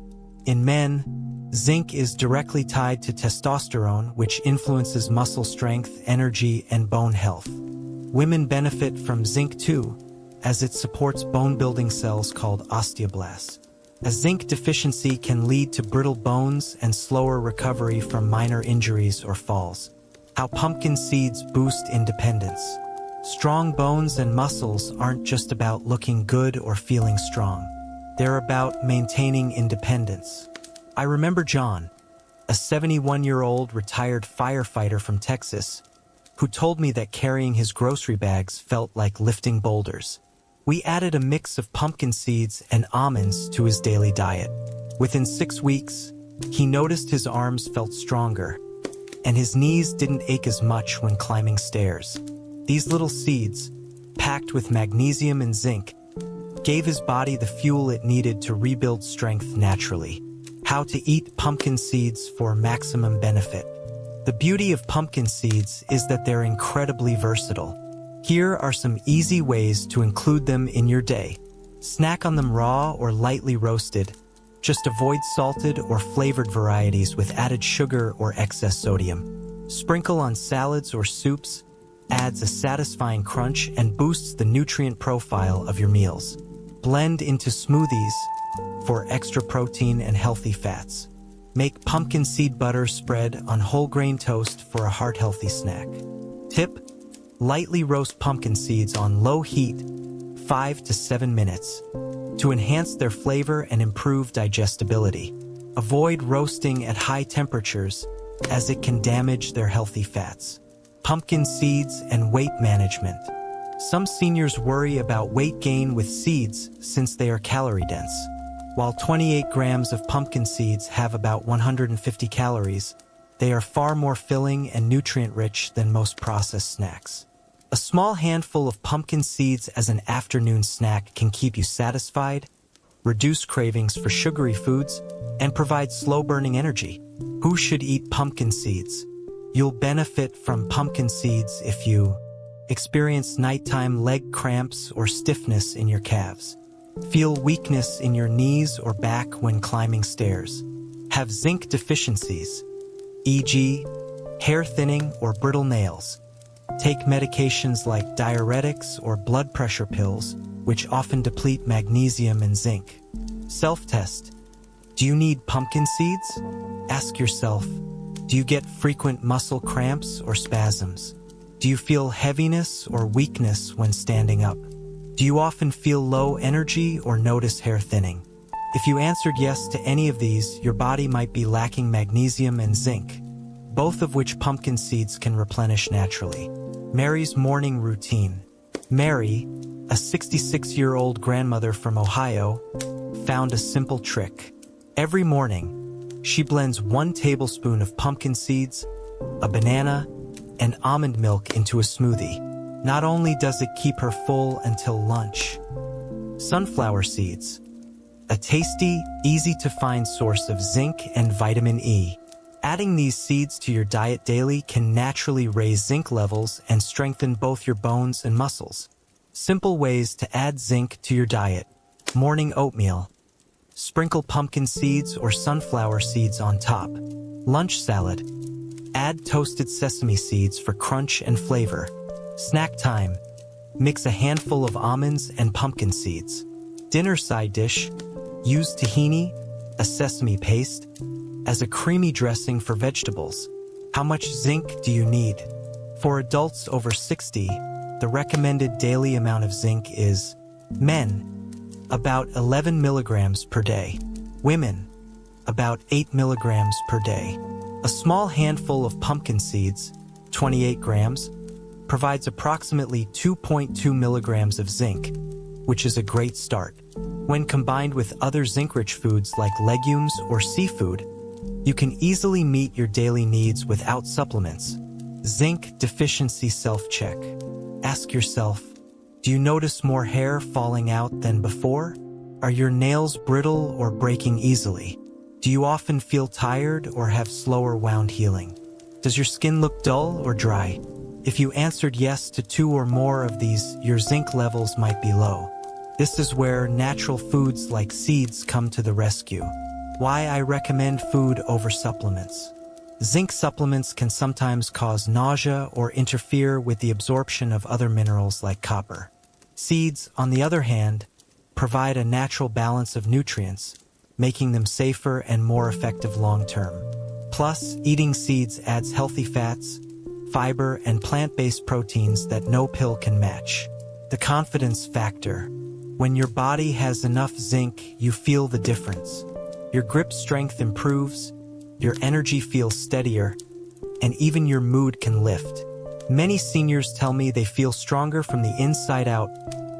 In men, zinc is directly tied to testosterone, which influences muscle strength, energy, and bone health. Women benefit from zinc too, as it supports bone-building cells called osteoblasts. A zinc deficiency can lead to brittle bones and slower recovery from minor injuries or falls. How pumpkin seeds boost independence. Strong bones and muscles aren't just about looking good or feeling strong. They're about maintaining independence. I remember John, a 71-year-old retired firefighter from Texas, who told me that carrying his grocery bags felt like lifting boulders. We added a mix of pumpkin seeds and almonds to his daily diet. Within 6 weeks, he noticed his arms felt stronger, and his knees didn't ache as much when climbing stairs. These little seeds, packed with magnesium and zinc, gave his body the fuel it needed to rebuild strength naturally. How to eat pumpkin seeds for maximum benefit. The beauty of pumpkin seeds is that they're incredibly versatile. Here are some easy ways to include them in your day. Snack on them raw or lightly roasted. Just avoid salted or flavored varieties with added sugar or excess sodium. Sprinkle on salads or soups, adds a satisfying crunch and boosts the nutrient profile of your meals. Blend into smoothies for extra protein and healthy fats. Make pumpkin seed butter spread on whole grain toast for a heart-healthy snack. Tip: lightly roast pumpkin seeds on low heat, 5 to 7 minutes, to enhance their flavor and improve digestibility. Avoid roasting at high temperatures, as it can damage their healthy fats. Pumpkin seeds and weight management. Some seniors worry about weight gain with seeds since they are calorie-dense. While 28 grams of pumpkin seeds have about 150 calories, they are far more filling and nutrient-rich than most processed snacks. A small handful of pumpkin seeds as an afternoon snack can keep you satisfied, reduce cravings for sugary foods, and provide slow-burning energy. Who should eat pumpkin seeds? You'll benefit from pumpkin seeds if you experience nighttime leg cramps or stiffness in your calves, feel weakness in your knees or back when climbing stairs, have zinc deficiencies, e.g., hair thinning or brittle nails, take medications like diuretics or blood pressure pills, which often deplete magnesium and zinc. Self-test. Do you need pumpkin seeds? Ask yourself, do you get frequent muscle cramps or spasms? Do you feel heaviness or weakness when standing up? Do you often feel low energy or notice hair thinning? If you answered yes to any of these, your body might be lacking magnesium and zinc, both of which pumpkin seeds can replenish naturally. Mary's morning routine. Mary, a 66-year-old grandmother from Ohio, found a simple trick. Every morning, she blends 1 tablespoon of pumpkin seeds, a banana, and almond milk into a smoothie. Not only does it keep her full until lunch. Sunflower seeds. A tasty, easy-to-find source of zinc and vitamin E. Adding these seeds to your diet daily can naturally raise zinc levels and strengthen both your bones and muscles. Simple ways to add zinc to your diet. Morning oatmeal. Sprinkle pumpkin seeds or sunflower seeds on top. Lunch salad. Add toasted sesame seeds for crunch and flavor. Snack time. Mix a handful of almonds and pumpkin seeds. Dinner side dish. Use tahini, a sesame paste, as a creamy dressing for vegetables. How much zinc do you need? For adults over 60, the recommended daily amount of zinc is: men, about 11 milligrams per day. Women, about 8 milligrams per day. A small handful of pumpkin seeds, 28 grams, provides approximately 2.2 milligrams of zinc, which is a great start. When combined with other zinc-rich foods like legumes or seafood, you can easily meet your daily needs without supplements. Zinc deficiency self-check. Ask yourself, do you notice more hair falling out than before? Are your nails brittle or breaking easily? Do you often feel tired or have slower wound healing? Does your skin look dull or dry? If you answered yes to 2 or more of these, your zinc levels might be low. This is where natural foods like seeds come to the rescue. Why I recommend food over supplements. Zinc supplements can sometimes cause nausea or interfere with the absorption of other minerals like copper. Seeds, on the other hand, provide a natural balance of nutrients, making them safer and more effective long-term. Plus, eating seeds adds healthy fats, fiber, and plant-based proteins that no pill can match. The confidence factor. When your body has enough zinc, you feel the difference. Your grip strength improves, your energy feels steadier, and even your mood can lift. Many seniors tell me they feel stronger from the inside out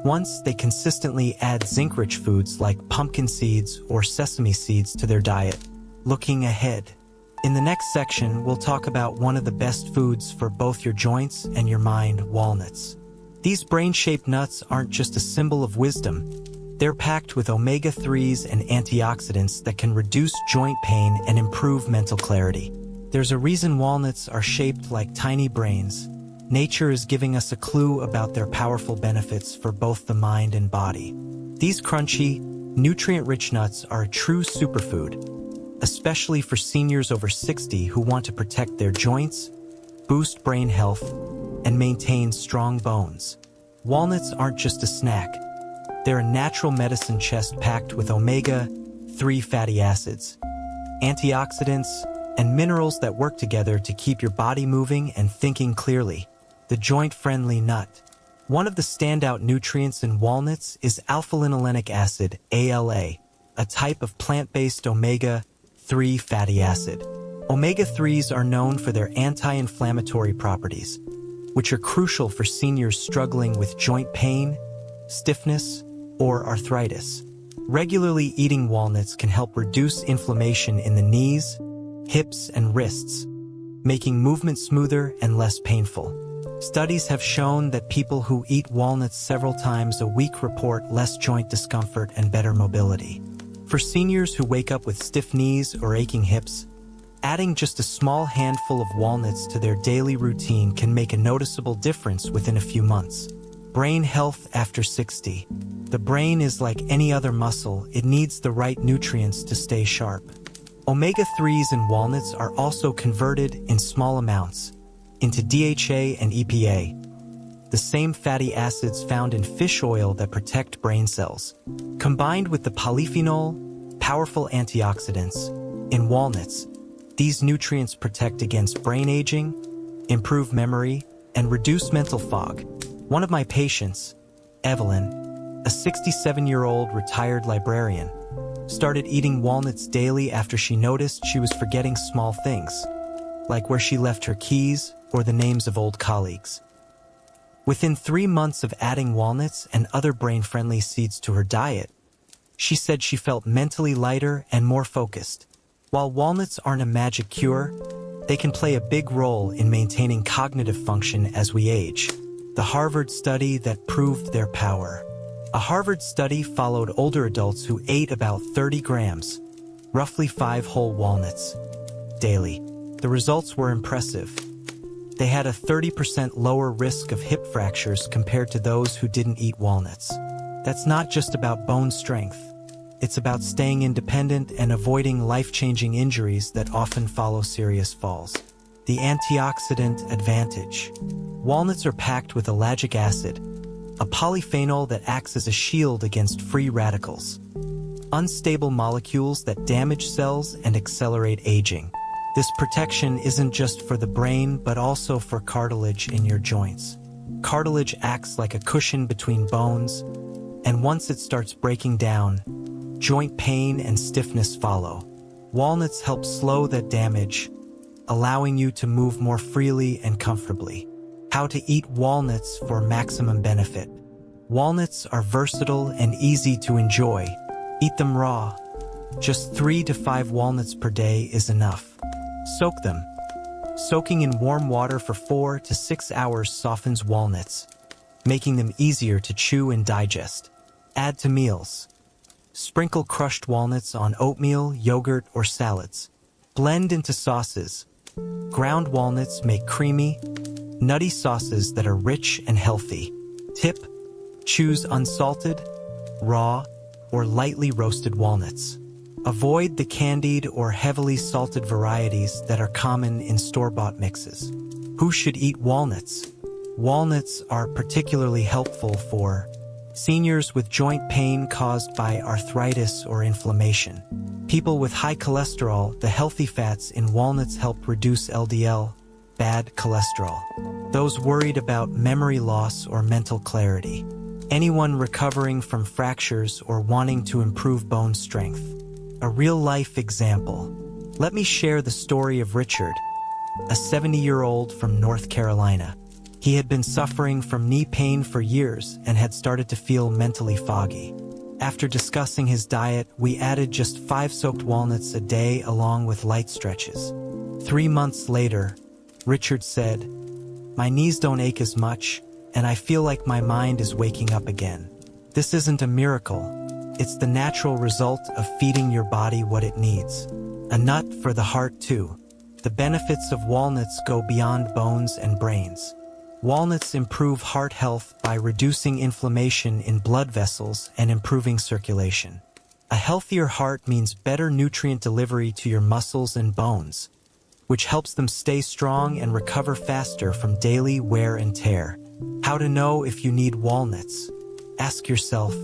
once they consistently add zinc-rich foods like pumpkin seeds or sesame seeds to their diet. Looking ahead. In the next section, we'll talk about one of the best foods for both your joints and your mind, walnuts. These brain-shaped nuts aren't just a symbol of wisdom. They're packed with omega-3s and antioxidants that can reduce joint pain and improve mental clarity. There's a reason walnuts are shaped like tiny brains. Nature is giving us a clue about their powerful benefits for both the mind and body. These crunchy, nutrient-rich nuts are a true superfood, especially for seniors over 60 who want to protect their joints, boost brain health, and maintain strong bones. Walnuts aren't just a snack. They're a natural medicine chest packed with omega-3 fatty acids, antioxidants, and minerals that work together to keep your body moving and thinking clearly. The joint-friendly nut. One of the standout nutrients in walnuts is alpha-linolenic acid, ALA, a type of plant-based omega-3 fatty acid. Omega-3s are known for their anti-inflammatory properties, which are crucial for seniors struggling with joint pain, stiffness, or arthritis. Regularly eating walnuts can help reduce inflammation in the knees, hips, and wrists, making movement smoother and less painful. Studies have shown that people who eat walnuts several times a week report less joint discomfort and better mobility. For seniors who wake up with stiff knees or aching hips, Adding just a small handful of walnuts to their daily routine can make a noticeable difference within a few months. Brain health after 60. The brain is like any other muscle, it needs the right nutrients to stay sharp. Omega-3s in walnuts are also converted in small amounts into DHA and EPA, the same fatty acids found in fish oil that protect brain cells. Combined with the polyphenol, powerful antioxidants, in walnuts, these nutrients protect against brain aging, improve memory, and reduce mental fog. One of my patients, Evelyn, a 67-year-old retired librarian, started eating walnuts daily after she noticed she was forgetting small things, like where she left her keys or the names of old colleagues. Within 3 months of adding walnuts and other brain-friendly seeds to her diet, she said she felt mentally lighter and more focused. While walnuts aren't a magic cure, they can play a big role in maintaining cognitive function as we age. The Harvard study that proved their power. A Harvard study followed older adults who ate about 30 grams, roughly 5 whole walnuts, daily. The results were impressive. They had a 30% lower risk of hip fractures compared to those who didn't eat walnuts. That's not just about bone strength. It's about staying independent and avoiding life-changing injuries that often follow serious falls. The antioxidant advantage. Walnuts are packed with ellagic acid, a polyphenol that acts as a shield against free radicals, unstable molecules that damage cells and accelerate aging. This protection isn't just for the brain, but also for cartilage in your joints. Cartilage acts like a cushion between bones, and once it starts breaking down, joint pain and stiffness follow. Walnuts help slow that damage, allowing you to move more freely and comfortably. How to eat walnuts for maximum benefit. Walnuts are versatile and easy to enjoy. Eat them raw. Just 3 to 5 walnuts per day is enough. Soak them. Soaking in warm water for 4 to 6 hours softens walnuts, making them easier to chew and digest. Add to meals. Sprinkle crushed walnuts on oatmeal, yogurt, or salads. Blend into sauces. Ground walnuts make creamy, nutty sauces that are rich and healthy. Tip: choose unsalted, raw, or lightly roasted walnuts. Avoid the candied or heavily salted varieties that are common in store-bought mixes. Who should eat walnuts? Walnuts are particularly helpful for seniors with joint pain caused by arthritis or inflammation. People with high cholesterol. The healthy fats in walnuts help reduce LDL, bad cholesterol. Those worried about memory loss or mental clarity. Anyone recovering from fractures or wanting to improve bone strength. A real-life example. Let me share the story of Richard, a 70-year-old from North Carolina. He had been suffering from knee pain for years and had started to feel mentally foggy. After discussing his diet, we added just 5 soaked walnuts a day along with light stretches. 3 months later, Richard said, "My knees don't ache as much, and I feel like my mind is waking up again." This isn't a miracle. It's the natural result of feeding your body what it needs. A nut for the heart too. The benefits of walnuts go beyond bones and brains. Walnuts improve heart health by reducing inflammation in blood vessels and improving circulation. A healthier heart means better nutrient delivery to your muscles and bones, which helps them stay strong and recover faster from daily wear and tear. How to know if you need walnuts? Ask yourself,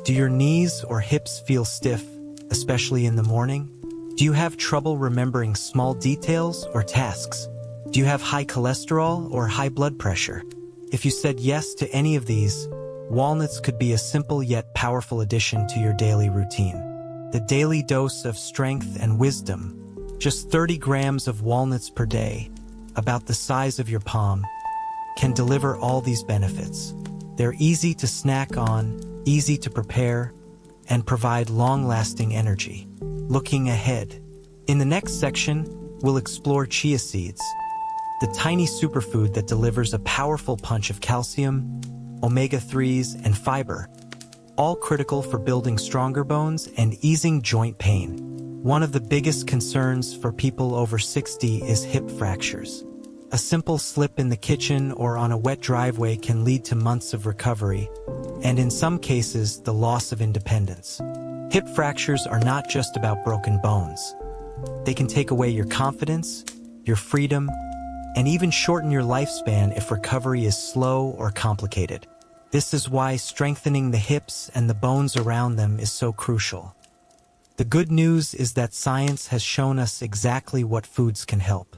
do your knees or hips feel stiff, especially in the morning? Do you have trouble remembering small details or tasks? Do you have high cholesterol or high blood pressure? If you said yes to any of these, walnuts could be a simple yet powerful addition to your daily routine. The daily dose of strength and wisdom. Just 30 grams of walnuts per day, about the size of your palm, can deliver all these benefits. They're easy to snack on, easy to prepare, and provide long-lasting energy. Looking ahead. In the next section, we'll explore chia seeds, the tiny superfood that delivers a powerful punch of calcium, omega-3s, and fiber, all critical for building stronger bones and easing joint pain. One of the biggest concerns for people over 60 is hip fractures. A simple slip in the kitchen or on a wet driveway can lead to months of recovery, and in some cases, the loss of independence. Hip fractures are not just about broken bones. They can take away your confidence, your freedom, and even shorten your lifespan if recovery is slow or complicated. This is why strengthening the hips and the bones around them is so crucial. The good news is that science has shown us exactly what foods can help.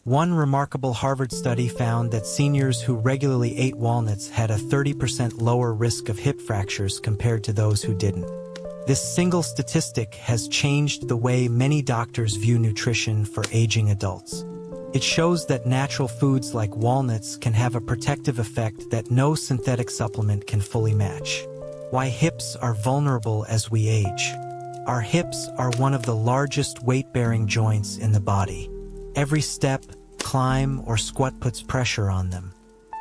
One remarkable Harvard study found that seniors who regularly ate walnuts had a 30% lower risk of hip fractures compared to those who didn't. This single statistic has changed the way many doctors view nutrition for aging adults. It shows that natural foods like walnuts can have a protective effect that no synthetic supplement can fully match. Why hips are vulnerable as we age. Our hips are one of the largest weight-bearing joints in the body. Every step, climb, or squat puts pressure on them.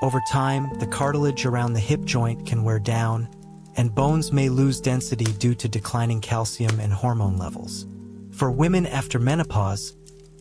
Over time, the cartilage around the hip joint can wear down, and bones may lose density due to declining calcium and hormone levels. For women after menopause,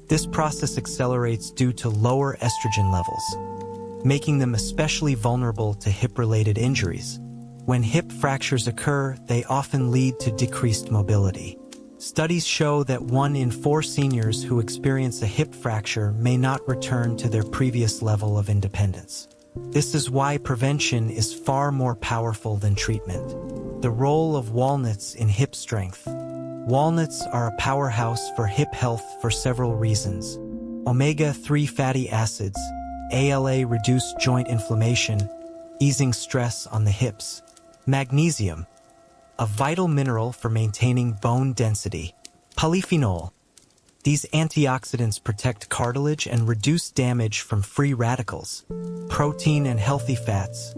this process accelerates due to lower estrogen levels, making them especially vulnerable to hip-related injuries. When hip fractures occur, they often lead to decreased mobility. Studies show that 1 in 4 seniors who experience a hip fracture may not return to their previous level of independence. This is why prevention is far more powerful than treatment. The role of walnuts in hip strength. Walnuts are a powerhouse for hip health for several reasons. Omega-3 fatty acids, ALA, reduce joint inflammation, easing stress on the hips. Magnesium, a vital mineral for maintaining bone density. Polyphenol. These antioxidants protect cartilage and reduce damage from free radicals. Protein and healthy fats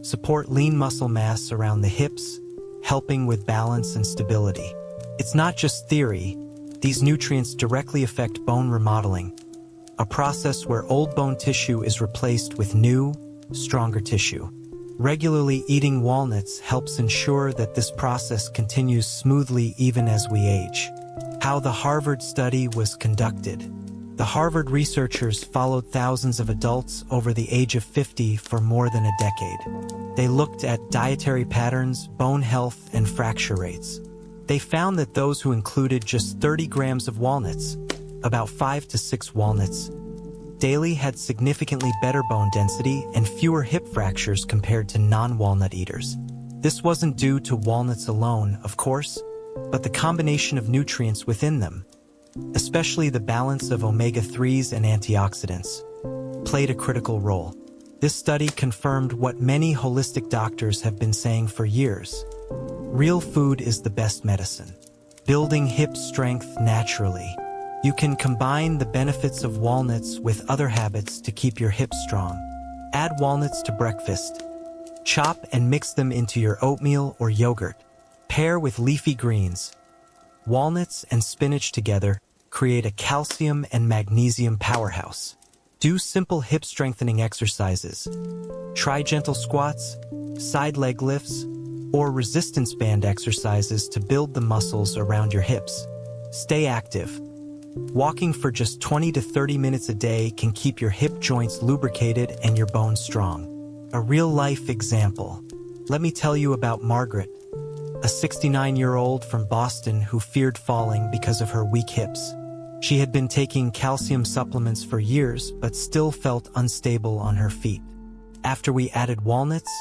support lean muscle mass around the hips, helping with balance and stability. It's not just theory. These nutrients directly affect bone remodeling, a process where old bone tissue is replaced with new, stronger tissue. Regularly eating walnuts helps ensure that this process continues smoothly even as we age. How the Harvard study was conducted. The Harvard researchers followed thousands of adults over the age of 50 for more than a decade. They looked at dietary patterns, bone health, and fracture rates. They found that those who included just 30 grams of walnuts, about 5 to 6 walnuts, daily had significantly better bone density and fewer hip fractures compared to non-walnut eaters. This wasn't due to walnuts alone, of course, but the combination of nutrients within them, especially the balance of omega-3s and antioxidants, played a critical role. This study confirmed what many holistic doctors have been saying for years. Real food is the best medicine. Building hip strength naturally. You can combine the benefits of walnuts with other habits to keep your hips strong. Add walnuts to breakfast. Chop and mix them into your oatmeal or yogurt. Pair with leafy greens. Walnuts and spinach together create a calcium and magnesium powerhouse. Do simple hip strengthening exercises. Try gentle squats, side leg lifts, or resistance band exercises to build the muscles around your hips. Stay active. Walking for just 20 to 30 minutes a day can keep your hip joints lubricated and your bones strong. A real-life example. Let me tell you about Margaret, a 69-year-old from Boston who feared falling because of her weak hips. She had been taking calcium supplements for years but still felt unstable on her feet. After we added walnuts,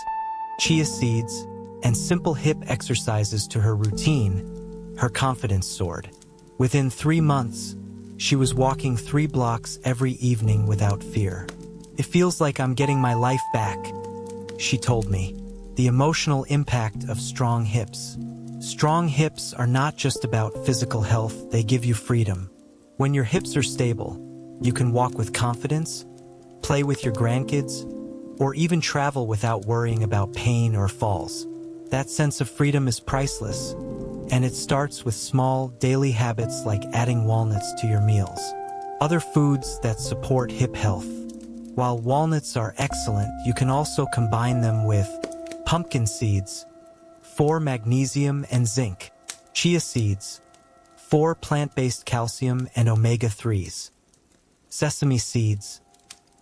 chia seeds, and simple hip exercises to her routine, her confidence soared. Within 3 months, she was walking 3 blocks every evening without fear. "It feels like I'm getting my life back," she told me. The emotional impact of strong hips. Strong hips are not just about physical health, they give you freedom. When your hips are stable, you can walk with confidence, play with your grandkids, or even travel without worrying about pain or falls. That sense of freedom is priceless, and it starts with small, daily habits like adding walnuts to your meals. Other foods that support hip health. While walnuts are excellent, you can also combine them with pumpkin seeds, for magnesium and zinc, chia seeds, 4 plant-based calcium and omega-3s. Sesame seeds.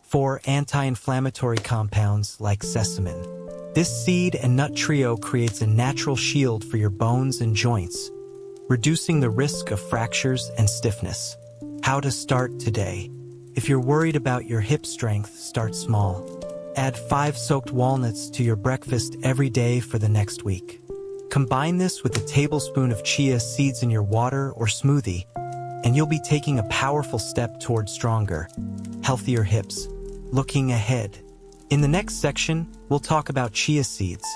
4 anti-inflammatory compounds like sesame. This seed and nut trio creates a natural shield for your bones and joints, reducing the risk of fractures and stiffness. How to start today. If you're worried about your hip strength, start small. Add 5 soaked walnuts to your breakfast every day for the next week. Combine this with a tablespoon of chia seeds in your water or smoothie, and you'll be taking a powerful step toward stronger, healthier hips. Looking ahead. In the next section, we'll talk about chia seeds,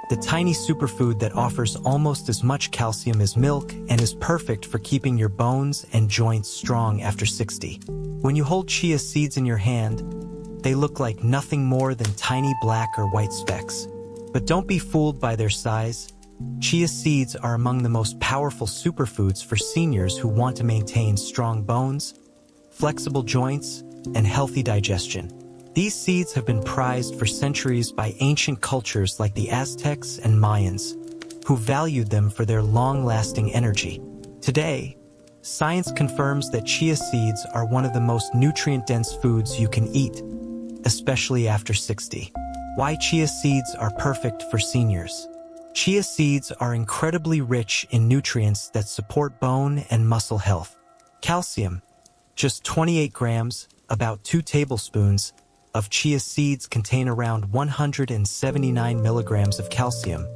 the tiny superfood that offers almost as much calcium as milk and is perfect for keeping your bones and joints strong after 60. When you hold chia seeds in your hand, they look like nothing more than tiny black or white specks. But don't be fooled by their size. Chia seeds are among the most powerful superfoods for seniors who want to maintain strong bones, flexible joints, and healthy digestion. These seeds have been prized for centuries by ancient cultures like the Aztecs and Mayans, who valued them for their long-lasting energy. Today, science confirms that chia seeds are one of the most nutrient-dense foods you can eat, especially after 60. Why chia seeds are perfect for seniors. Chia seeds are incredibly rich in nutrients that support bone and muscle health. Calcium. Just 28 grams, about 2 tablespoons, of chia seeds contain around 179 milligrams of calcium,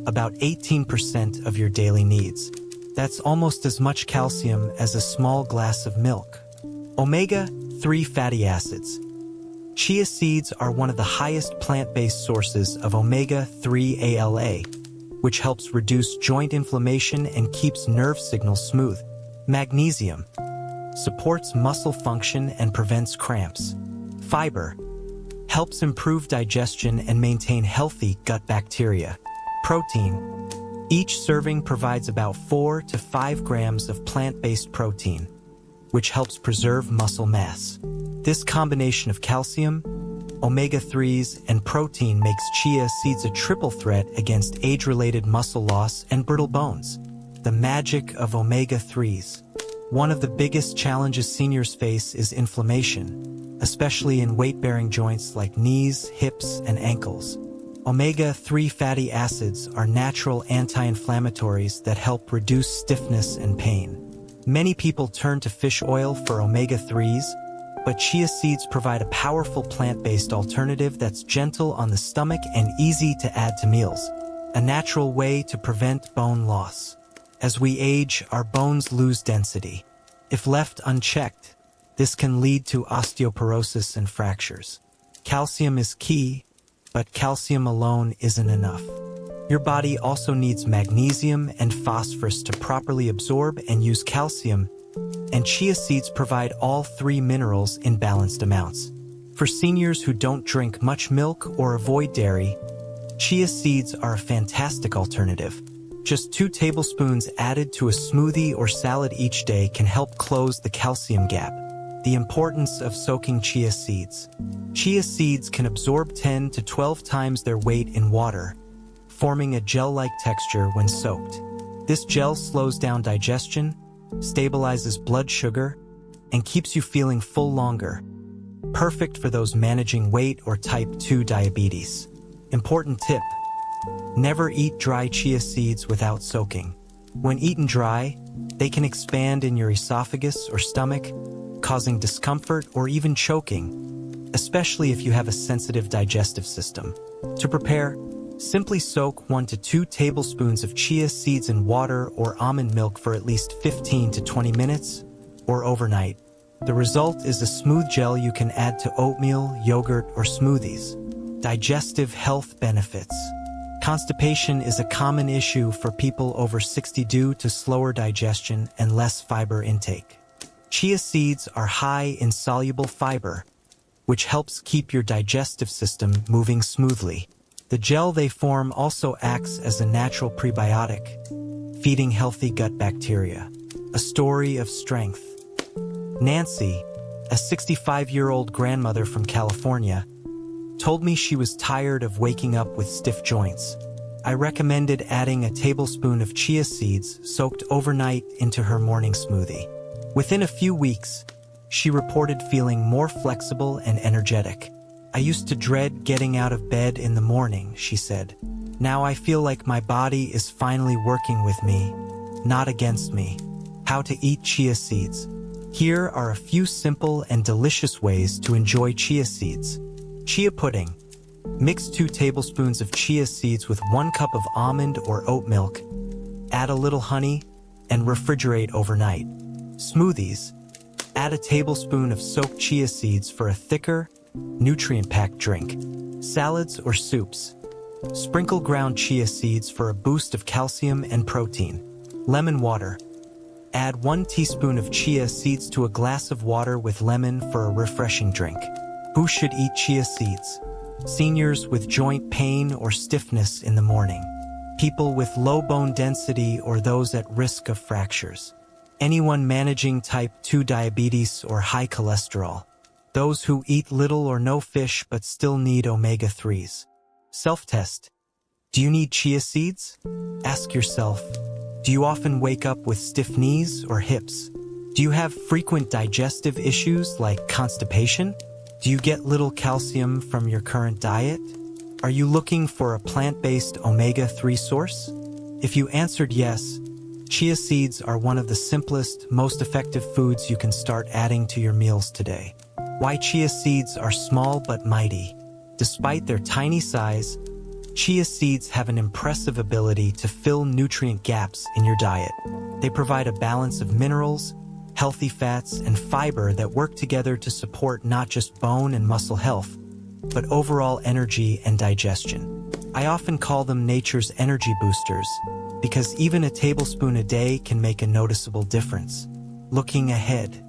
about 18% of your daily needs. That's almost as much calcium as a small glass of milk. Omega-3 fatty acids. Chia seeds are one of the highest plant-based sources of omega-3 ALA, which helps reduce joint inflammation and keeps nerve signals smooth. Magnesium. Supports muscle function and prevents cramps. Fiber. Helps improve digestion and maintain healthy gut bacteria. Protein. Each serving provides about 4 to 5 grams of plant-based protein, which helps preserve muscle mass. This combination of calcium, omega-3s, and protein makes chia seeds a triple threat against age-related muscle loss and brittle bones. The magic of omega-3s. One of the biggest challenges seniors face is inflammation, especially in weight-bearing joints like knees, hips, and ankles. Omega-3 fatty acids are natural anti-inflammatories that help reduce stiffness and pain. Many people turn to fish oil for omega-3s, but chia seeds provide a powerful plant-based alternative that's gentle on the stomach and easy to add to meals. A natural way to prevent bone loss. As we age, our bones lose density. If left unchecked, this can lead to osteoporosis and fractures. Calcium is key, but calcium alone isn't enough. Your body also needs magnesium and phosphorus to properly absorb and use calcium, and chia seeds provide all 3 minerals in balanced amounts. For seniors who don't drink much milk or avoid dairy, chia seeds are a fantastic alternative. Just 2 tablespoons added to a smoothie or salad each day can help close the calcium gap. The importance of soaking chia seeds. Chia seeds can absorb 10 to 12 times their weight in water, forming a gel-like texture when soaked. This gel slows down digestion, stabilizes blood sugar, and keeps you feeling full longer. Perfect for those managing weight or type 2 diabetes. Important tip: never eat dry chia seeds without soaking. When eaten dry, they can expand in your esophagus or stomach, causing discomfort or even choking, especially if you have a sensitive digestive system. To prepare, simply soak 1 to 2 tablespoons of chia seeds in water or almond milk for at least 15 to 20 minutes, or overnight. The result is a smooth gel you can add to oatmeal, yogurt, or smoothies. Digestive health benefits. Constipation is a common issue for people over 60 due to slower digestion and less fiber intake. Chia seeds are high in soluble fiber, which helps keep your digestive system moving smoothly. The gel they form also acts as a natural prebiotic, feeding healthy gut bacteria. A story of strength. Nancy, a 65-year-old grandmother from California, told me she was tired of waking up with stiff joints. I recommended adding a tablespoon of chia seeds soaked overnight into her morning smoothie. Within a few weeks, she reported feeling more flexible and energetic. I used to dread getting out of bed in the morning, she said. Now I feel like my body is finally working with me, not against me. How to eat chia seeds. Here are a few simple and delicious ways to enjoy chia seeds. Chia pudding. Mix 2 tablespoons of chia seeds with 1 cup of almond or oat milk. Add a little honey and refrigerate overnight. Smoothies. Add a tablespoon of soaked chia seeds for a thicker, nutrient-packed drink. Salads or soups. Sprinkle ground chia seeds for a boost of calcium and protein. Lemon water. Add 1 teaspoon of chia seeds to a glass of water with lemon for a refreshing drink. Who should eat chia seeds? Seniors with joint pain or stiffness in the morning. People with low bone density or those at risk of fractures. Anyone managing type 2 diabetes or high cholesterol. Those who eat little or no fish but still need omega-3s. Self-test. Do you need chia seeds? Ask yourself, do you often wake up with stiff knees or hips? Do you have frequent digestive issues like constipation? Do you get little calcium from your current diet? Are you looking for a plant-based omega-3 source? If you answered yes, chia seeds are one of the simplest, most effective foods you can start adding to your meals today. Why chia seeds are small but mighty. Despite their tiny size, chia seeds have an impressive ability to fill nutrient gaps in your diet. They provide a balance of minerals, healthy fats, and fiber that work together to support not just bone and muscle health, but overall energy and digestion. I often call them nature's energy boosters, because even a tablespoon a day can make a noticeable difference. Looking ahead.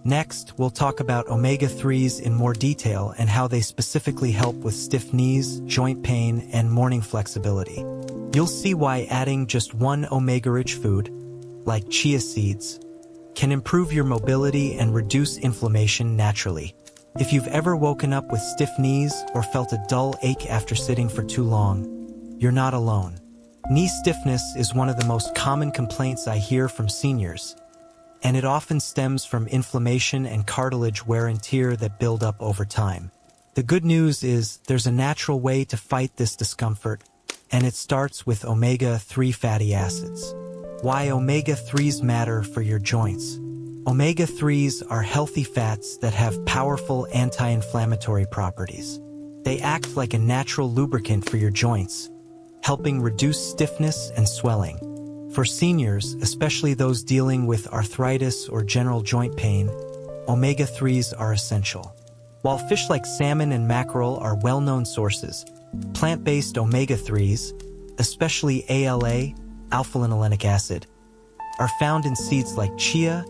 Next, we'll talk about omega-3s in more detail and how they specifically help with stiff knees, joint pain, and morning flexibility. You'll see why adding just one omega-rich food, like chia seeds, can improve your mobility and reduce inflammation naturally. If you've ever woken up with stiff knees or felt a dull ache after sitting for too long, you're not alone. Knee stiffness is one of the most common complaints I hear from seniors, and it often stems from inflammation and cartilage wear and tear that build up over time. The good news is there's a natural way to fight this discomfort, and it starts with omega-3 fatty acids. Why omega-3s matter for your joints. Omega-3s are healthy fats that have powerful anti-inflammatory properties. They act like a natural lubricant for your joints, helping reduce stiffness and swelling. For seniors, especially those dealing with arthritis or general joint pain, omega-3s are essential. While fish like salmon and mackerel are well-known sources, plant-based omega-3s, especially ALA, alpha-linolenic acid, are found in seeds like chia,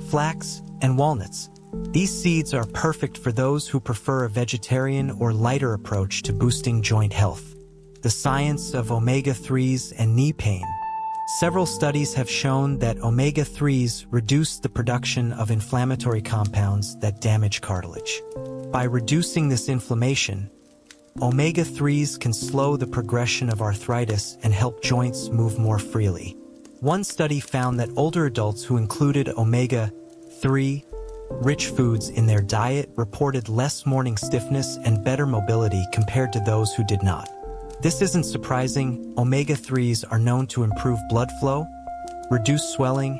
flax, and walnuts. These seeds are perfect for those who prefer a vegetarian or lighter approach to boosting joint health. The science of omega-3s and knee pain. Several studies have shown that omega-3s reduce the production of inflammatory compounds that damage cartilage. By reducing this inflammation, omega-3s can slow the progression of arthritis and help joints move more freely. One study found that older adults who included omega-3 rich foods in their diet reported less morning stiffness and better mobility compared to those who did not. This isn't surprising. Omega-3s are known to improve blood flow, reduce swelling,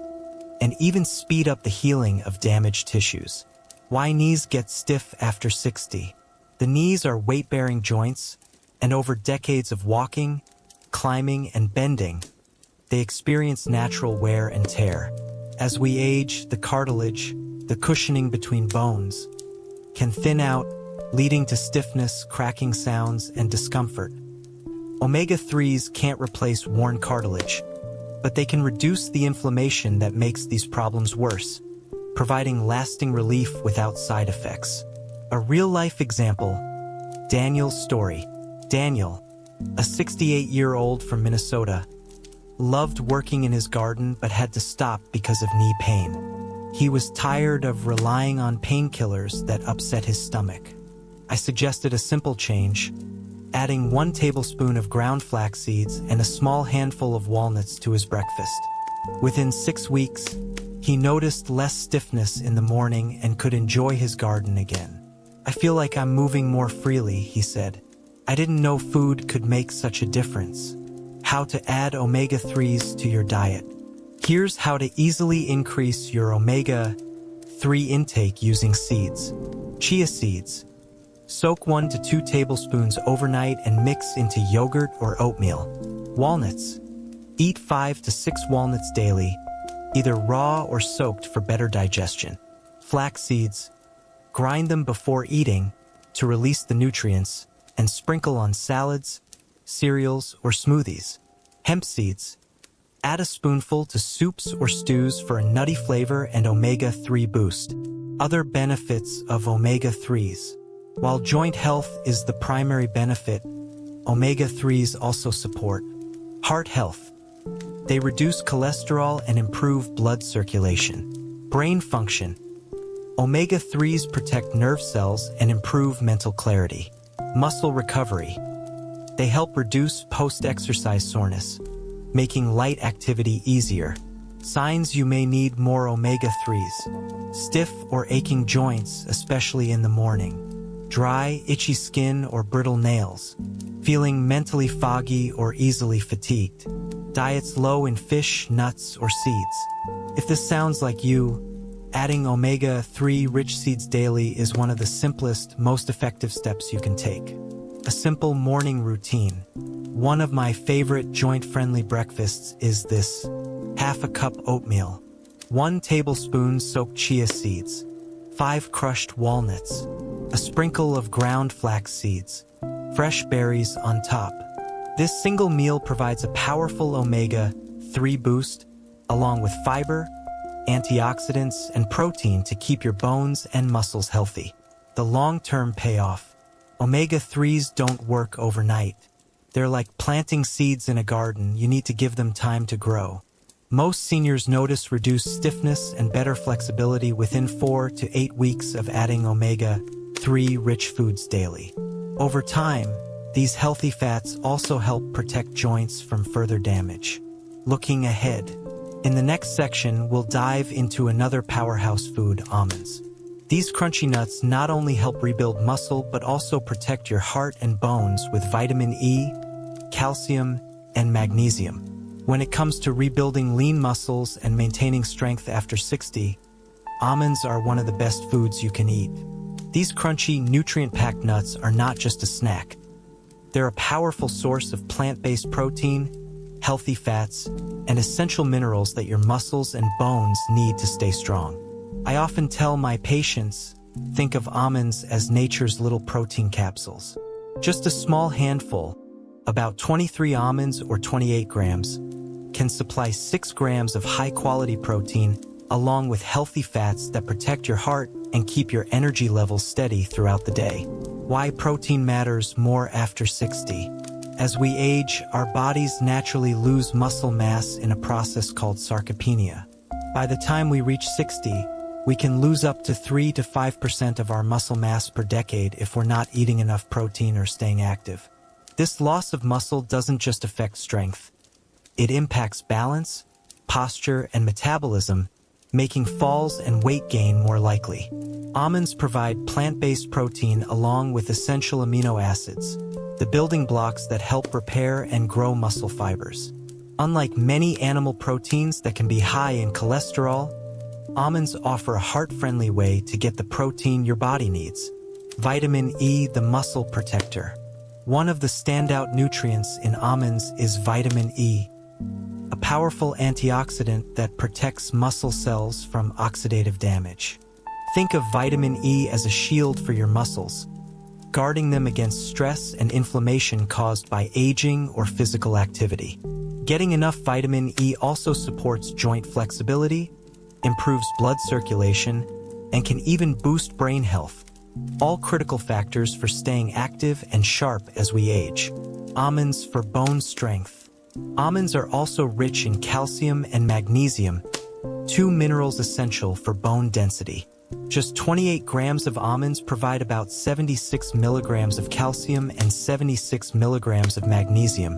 and even speed up the healing of damaged tissues. Why knees get stiff after 60? The knees are weight-bearing joints, and over decades of walking, climbing, and bending, they experience natural wear and tear. As we age, the cartilage, the cushioning between bones, can thin out, leading to stiffness, cracking sounds, and discomfort. Omega-3s can't replace worn cartilage, but they can reduce the inflammation that makes these problems worse, providing lasting relief without side effects. A real-life example, Daniel's story. Daniel, a 68-year-old from Minnesota, loved working in his garden but had to stop because of knee pain. He was tired of relying on painkillers that upset his stomach. I suggested a simple change: adding 1 tablespoon of ground flax seeds and a small handful of walnuts to his breakfast. Within 6 weeks, he noticed less stiffness in the morning and could enjoy his garden again. "I feel like I'm moving more freely," he said. "I didn't know food could make such a difference." How to add omega-3s to your diet. Here's how to easily increase your omega-3 intake using seeds. Chia seeds. Soak 1 to 2 tablespoons overnight and mix into yogurt or oatmeal. Walnuts. Eat 5 to 6 walnuts daily, either raw or soaked for better digestion. Flax seeds. Grind them before eating to release the nutrients and sprinkle on salads, cereals, or smoothies. Hemp seeds. Add a spoonful to soups or stews for a nutty flavor and omega-3 boost. Other benefits of omega-3s. While joint health is the primary benefit, omega-3s also support heart health. They reduce cholesterol and improve blood circulation. Brain function. Omega-3s protect nerve cells and improve mental clarity. Muscle recovery. They help reduce post-exercise soreness, making light activity easier. Signs you may need more omega-3s. Stiff or aching joints, especially in the morning. Dry, itchy skin or brittle nails. Feeling mentally foggy or easily fatigued. Diets low in fish, nuts, or seeds. If this sounds like you, adding omega-3 rich seeds daily is one of the simplest, most effective steps you can take. A simple morning routine. One of my favorite joint-friendly breakfasts is this. Half a cup oatmeal. 1 tablespoon soaked chia seeds. 5 crushed walnuts. A sprinkle of ground flax seeds. Fresh berries on top. This single meal provides a powerful omega-3 boost, along with fiber, antioxidants, and protein to keep your bones and muscles healthy. The long-term payoff. Omega-3s don't work overnight. They're like planting seeds in a garden. You need to give them time to grow. Most seniors notice reduced stiffness and better flexibility within 4 to 8 weeks of adding omega-3 rich foods daily. Over time, these healthy fats also help protect joints from further damage. Looking ahead. In the next section, we'll dive into another powerhouse food, almonds. These crunchy nuts not only help rebuild muscle but also protect your heart and bones with vitamin E, calcium, and magnesium. When it comes to rebuilding lean muscles and maintaining strength after 60, almonds are one of the best foods you can eat. These crunchy, nutrient-packed nuts are not just a snack. They're a powerful source of plant-based protein, healthy fats, and essential minerals that your muscles and bones need to stay strong. I often tell my patients, think of almonds as nature's little protein capsules. Just a small handful, about 23 almonds or 28 grams, can supply 6 grams of high-quality protein along with healthy fats that protect your heart and keep your energy levels steady throughout the day. Why protein matters more after 60. As we age, our bodies naturally lose muscle mass in a process called sarcopenia. By the time we reach 60, we can lose up to 3 to 5% of our muscle mass per decade if we're not eating enough protein or staying active. This loss of muscle doesn't just affect strength. It impacts balance, posture, and metabolism, making falls and weight gain more likely. Almonds provide plant-based protein along with essential amino acids, the building blocks that help repair and grow muscle fibers. Unlike many animal proteins that can be high in cholesterol, almonds offer a heart-friendly way to get the protein your body needs. Vitamin E, the muscle protector. One of the standout nutrients in almonds is vitamin E, a powerful antioxidant that protects muscle cells from oxidative damage. Think of vitamin E as a shield for your muscles, guarding them against stress and inflammation caused by aging or physical activity. Getting enough vitamin E also supports joint flexibility, improves blood circulation, and can even boost brain health, all critical factors for staying active and sharp as we age. Almonds for bone strength. Almonds are also rich in calcium and magnesium, 2 minerals essential for bone density. Just 28 grams of almonds provide about 76 milligrams of calcium and 76 milligrams of magnesium,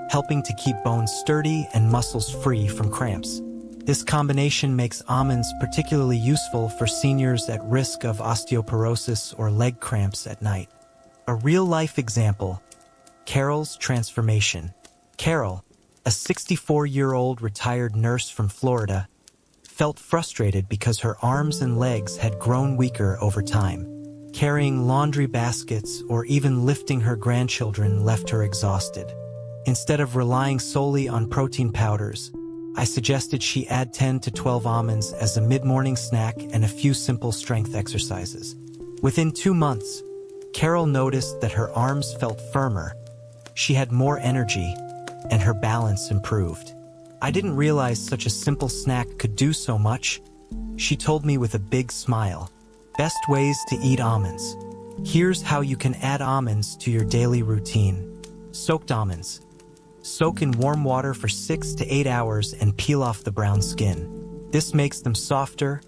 helping to keep bones sturdy and muscles free from cramps. This combination makes almonds particularly useful for seniors at risk of osteoporosis or leg cramps at night. A real-life example: Carol's transformation. Carol, a 64-year-old retired nurse from Florida, felt frustrated because her arms and legs had grown weaker over time. Carrying laundry baskets or even lifting her grandchildren left her exhausted. Instead of relying solely on protein powders, I suggested she add 10 to 12 almonds as a mid-morning snack and a few simple strength exercises. Within 2 months, Carol noticed that her arms felt firmer, she had more energy, and her balance improved. I didn't realize such a simple snack could do so much, she told me with a big smile. Best ways to eat almonds. Here's how you can add almonds to your daily routine. Soaked almonds. Soak in warm water for 6 to 8 hours and peel off the brown skin. This makes them softer,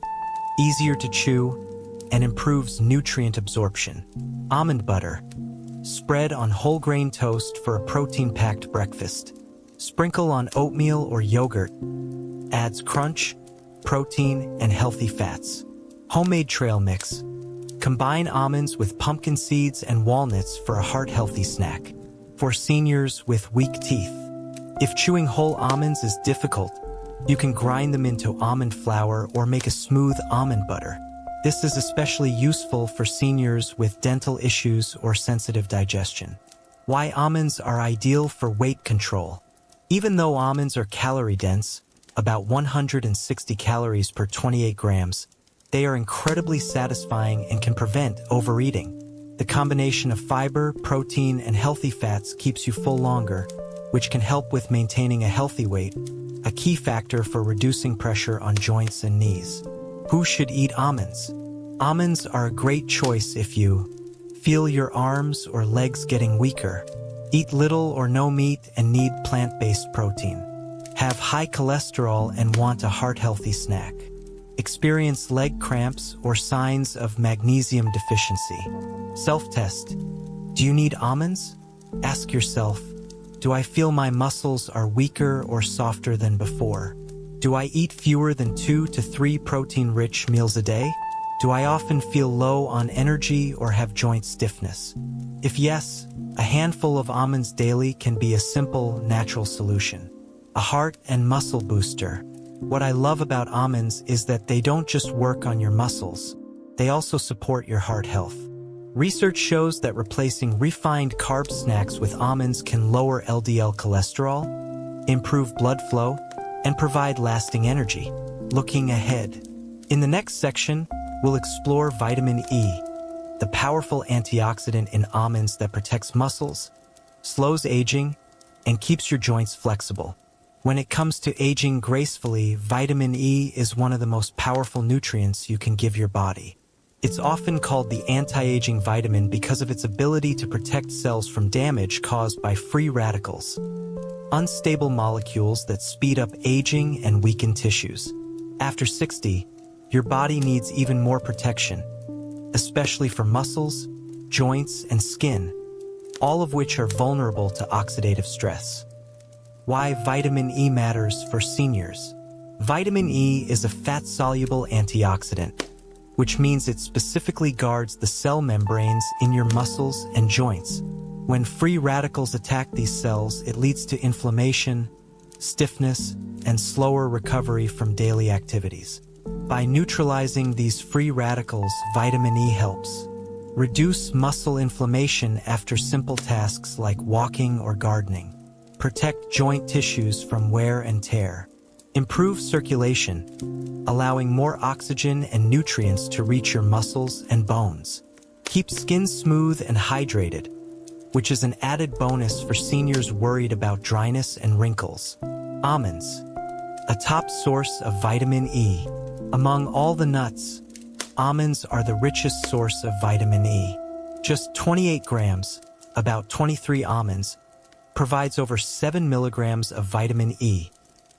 easier to chew, and improves nutrient absorption. Almond butter. Spread on whole grain toast for a protein-packed breakfast. Sprinkle on oatmeal or yogurt. Adds crunch, protein, and healthy fats. Homemade trail mix. Combine almonds with pumpkin seeds and walnuts for a heart-healthy snack. For seniors with weak teeth. If chewing whole almonds is difficult, you can grind them into almond flour or make a smooth almond butter. This is especially useful for seniors with dental issues or sensitive digestion. Why almonds are ideal for weight control. Even though almonds are calorie-dense, about 160 calories per 28 grams, they are incredibly satisfying and can prevent overeating. The combination of fiber, protein, and healthy fats keeps you full longer, which can help with maintaining a healthy weight, a key factor for reducing pressure on joints and knees. Who should eat almonds? Almonds are a great choice if you feel your arms or legs getting weaker, eat little or no meat and need plant-based protein, have high cholesterol and want a heart-healthy snack, experience leg cramps or signs of magnesium deficiency. Self-test. Do you need almonds? Ask yourself, do I feel my muscles are weaker or softer than before? Do I eat fewer than 2 to 3 protein-rich meals a day? Do I often feel low on energy or have joint stiffness? If yes, a handful of almonds daily can be a simple, natural solution. A heart and muscle booster. What I love about almonds is that they don't just work on your muscles, they also support your heart health. Research shows that replacing refined carb snacks with almonds can lower LDL cholesterol, improve blood flow, and provide lasting energy. Looking ahead. In the next section, we'll explore vitamin E, the powerful antioxidant in almonds that protects muscles, slows aging, and keeps your joints flexible. When it comes to aging gracefully, vitamin E is one of the most powerful nutrients you can give your body. It's often called the anti-aging vitamin because of its ability to protect cells from damage caused by free radicals, unstable molecules that speed up aging and weaken tissues. After 60, your body needs even more protection, especially for muscles, joints, and skin, all of which are vulnerable to oxidative stress. Why vitamin E matters for seniors. Vitamin E is a fat-soluble antioxidant, which means it specifically guards the cell membranes in your muscles and joints. When free radicals attack these cells, it leads to inflammation, stiffness, and slower recovery from daily activities. By neutralizing these free radicals, vitamin E helps reduce muscle inflammation after simple tasks like walking or gardening, protect joint tissues from wear and tear, improve circulation, allowing more oxygen and nutrients to reach your muscles and bones, keep skin smooth and hydrated, which is an added bonus for seniors worried about dryness and wrinkles. Almonds, a top source of vitamin E. Among all the nuts, almonds are the richest source of vitamin E. Just 28 grams, about 23 almonds, provides over 7 milligrams of vitamin E,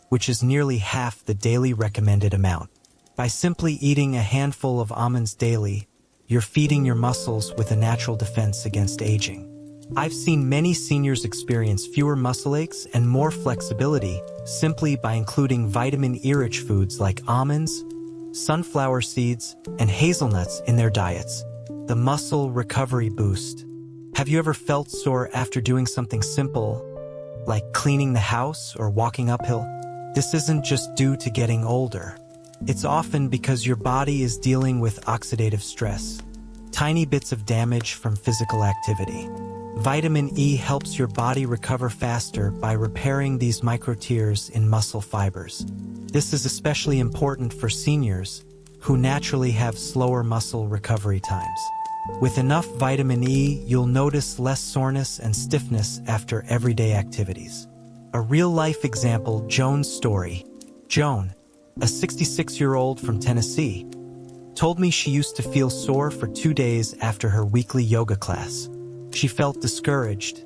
which is nearly half the daily recommended amount. By simply eating a handful of almonds daily, you're feeding your muscles with a natural defense against aging. I've seen many seniors experience fewer muscle aches and more flexibility simply by including vitamin E-rich foods like almonds, sunflower seeds, and hazelnuts in their diets. The muscle recovery boost. Have you ever felt sore after doing something simple, like cleaning the house or walking uphill? This isn't just due to getting older. It's often because your body is dealing with oxidative stress, tiny bits of damage from physical activity. Vitamin E helps your body recover faster by repairing these micro-tears in muscle fibers. This is especially important for seniors who naturally have slower muscle recovery times. With enough vitamin E, you'll notice less soreness and stiffness after everyday activities. A real-life example, Joan's story. Joan, a 66-year-old from Tennessee, told me she used to feel sore for 2 days after her weekly yoga class. She felt discouraged,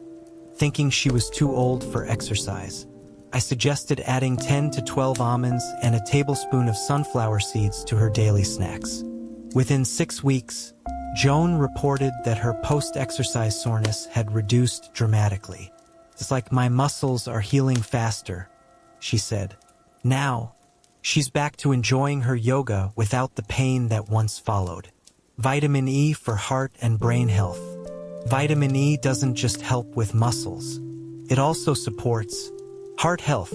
thinking she was too old for exercise. I suggested adding 10 to 12 almonds and a tablespoon of sunflower seeds to her daily snacks. Within 6 weeks, Joan reported that her post-exercise soreness had reduced dramatically. "It's like my muscles are healing faster," she said. Now, she's back to enjoying her yoga without the pain that once followed. Vitamin E for heart and brain health. Vitamin E doesn't just help with muscles. It also supports heart health.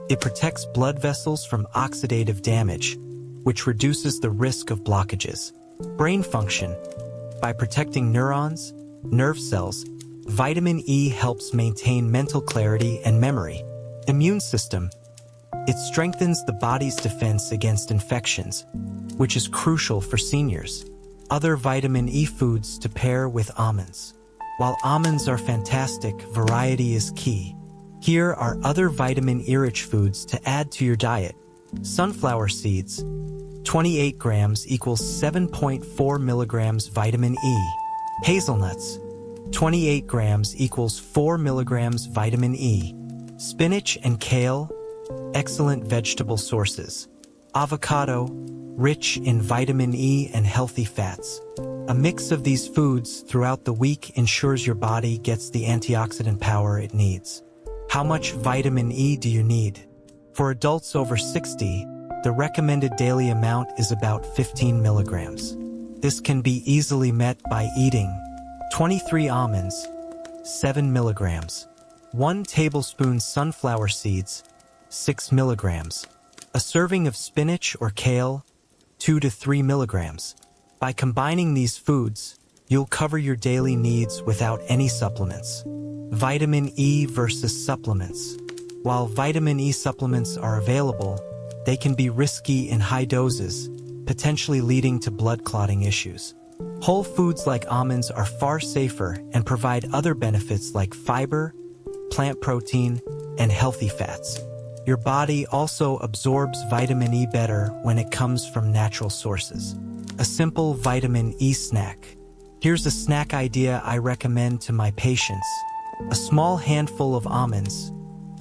It protects blood vessels from oxidative damage, which reduces the risk of blockages. Brain function. By protecting neurons, nerve cells, vitamin E helps maintain mental clarity and memory. Immune system. It strengthens the body's defense against infections, which is crucial for seniors. Other vitamin E foods to pair with almonds. While almonds are fantastic, variety is key. Here are other vitamin E-rich foods to add to your diet. Sunflower seeds. 28 grams equals 7.4 milligrams vitamin E. Hazelnuts. 28 grams equals 4 milligrams vitamin E. Spinach and kale. Excellent vegetable sources. Avocado, rich in vitamin E and healthy fats. A mix of these foods throughout the week ensures your body gets the antioxidant power it needs. How much vitamin E do you need? For adults over 60, the recommended daily amount is about 15 milligrams. This can be easily met by eating 23 almonds, 7 milligrams, 1 tablespoon sunflower seeds, 6 milligrams, a serving of spinach or kale, 2 to 3 milligrams. By combining these foods, you'll cover your daily needs without any supplements. Vitamin E versus supplements. While vitamin E supplements are available, they can be risky in high doses, potentially leading to blood clotting issues. Whole foods like almonds are far safer and provide other benefits like fiber, plant protein, and healthy fats. Your body also absorbs vitamin E better when it comes from natural sources. A simple vitamin E snack. Here's a snack idea I recommend to my patients. A small handful of almonds,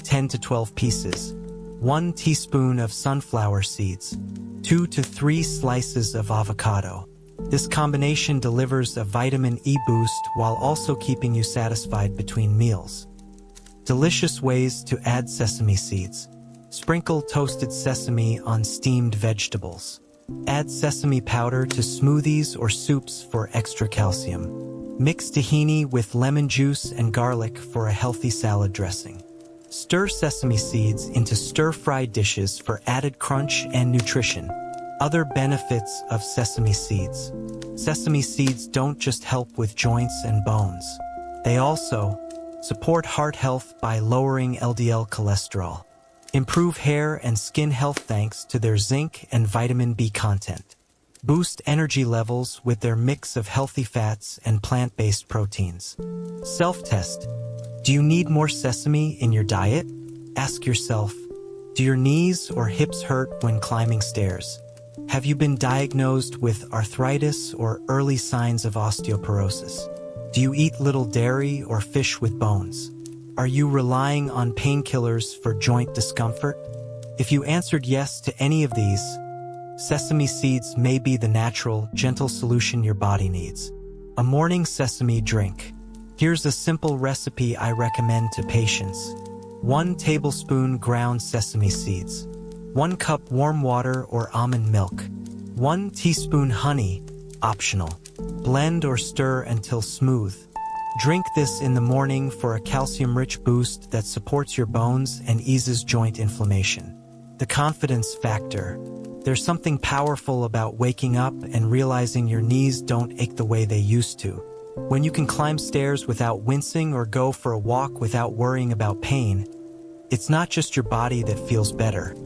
10 to 12 pieces, 1 teaspoon of sunflower seeds, 2 to 3 slices of avocado. This combination delivers a vitamin E boost while also keeping you satisfied between meals. Delicious ways to add sesame seeds. Sprinkle toasted sesame on steamed vegetables. Add sesame powder to smoothies or soups for extra calcium. Mix tahini with lemon juice and garlic for a healthy salad dressing. Stir sesame seeds into stir-fried dishes for added crunch and nutrition. Other benefits of sesame seeds. Sesame seeds don't just help with joints and bones. They also support heart health by lowering LDL cholesterol. Improve hair and skin health thanks to their zinc and vitamin B content. Boost energy levels with their mix of healthy fats and plant-based proteins. Self-test. Do you need more sesame in your diet? Ask yourself, do your knees or hips hurt when climbing stairs? Have you been diagnosed with arthritis or early signs of osteoporosis? Do you eat little dairy or fish with bones? Are you relying on painkillers for joint discomfort? If you answered yes to any of these, Sesame seeds may be the natural, gentle solution your body needs. A morning sesame drink. Here's a simple recipe I recommend to patients. 1 tablespoon ground sesame seeds. 1 cup warm water or almond milk. 1 teaspoon honey, optional. Blend or stir until smooth. Drink this in the morning for a calcium-rich boost that supports your bones and eases joint inflammation. The confidence factor. There's something powerful about waking up and realizing your knees don't ache the way they used to. When you can climb stairs without wincing or go for a walk without worrying about pain, it's not just your body that feels better.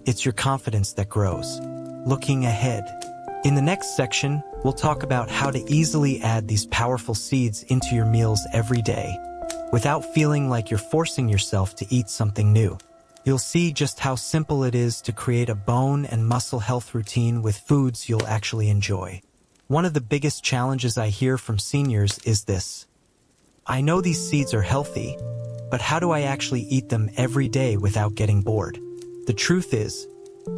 It's your confidence that grows. Looking ahead. In the next section, we'll talk about how to easily add these powerful seeds into your meals every day, without feeling like you're forcing yourself to eat something new. You'll see just how simple it is to create a bone and muscle health routine with foods you'll actually enjoy. One of the biggest challenges I hear from seniors is this. I know these seeds are healthy, but how do I actually eat them every day without getting bored? The truth is,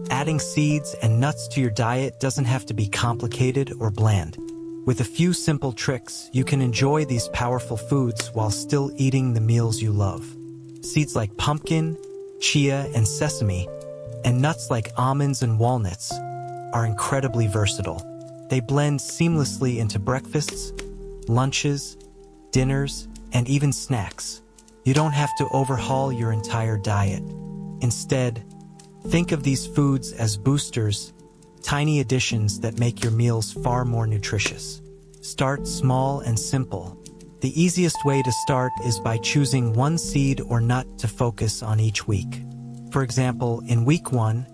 adding seeds and nuts to your diet doesn't have to be complicated or bland. With a few simple tricks, you can enjoy these powerful foods while still eating the meals you love. Seeds like pumpkin, chia, and sesame, and nuts like almonds and walnuts are incredibly versatile. They blend seamlessly into breakfasts, lunches, dinners, and even snacks. You don't have to overhaul your entire diet. Instead, think of these foods as boosters, tiny additions that make your meals far more nutritious. Start small and simple. The easiest way to start is by choosing 1 seed or nut to focus on each week. For example, in week 1,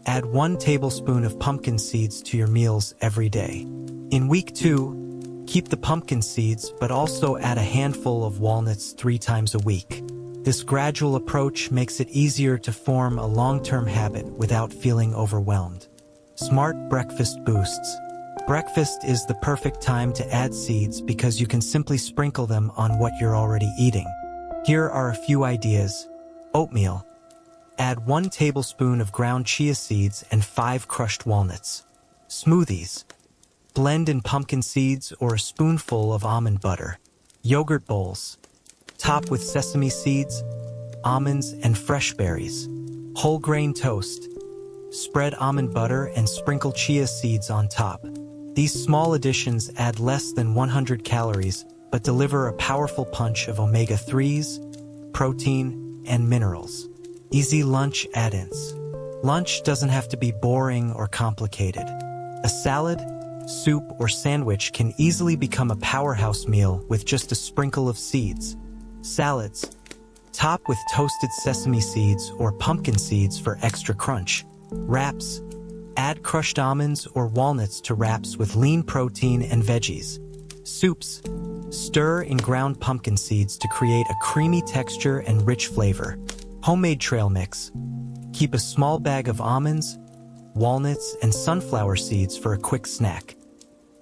add 1 tablespoon of pumpkin seeds to your meals every day. In week 2, keep the pumpkin seeds but also add a handful of walnuts 3 times a week. This gradual approach makes it easier to form a long-term habit without feeling overwhelmed. Smart breakfast boosts. Breakfast is the perfect time to add seeds because you can simply sprinkle them on what you're already eating. Here are a few ideas. Oatmeal. Add 1 tablespoon of ground chia seeds and 5 crushed walnuts. Smoothies. Blend in pumpkin seeds or a spoonful of almond butter. Yogurt bowls. Top with sesame seeds, almonds, and fresh berries. Whole grain toast. Spread almond butter and sprinkle chia seeds on top. These small additions add less than 100 calories, but deliver a powerful punch of omega-3s, protein, and minerals. Easy lunch add-ins. Lunch doesn't have to be boring or complicated. A salad, soup, or sandwich can easily become a powerhouse meal with just a sprinkle of seeds. Salads. Top with toasted sesame seeds or pumpkin seeds for extra crunch. Wraps. Add crushed almonds or walnuts to wraps with lean protein and veggies. Soups. Stir in ground pumpkin seeds to create a creamy texture and rich flavor. Homemade trail mix. Keep a small bag of almonds, walnuts, and sunflower seeds for a quick snack.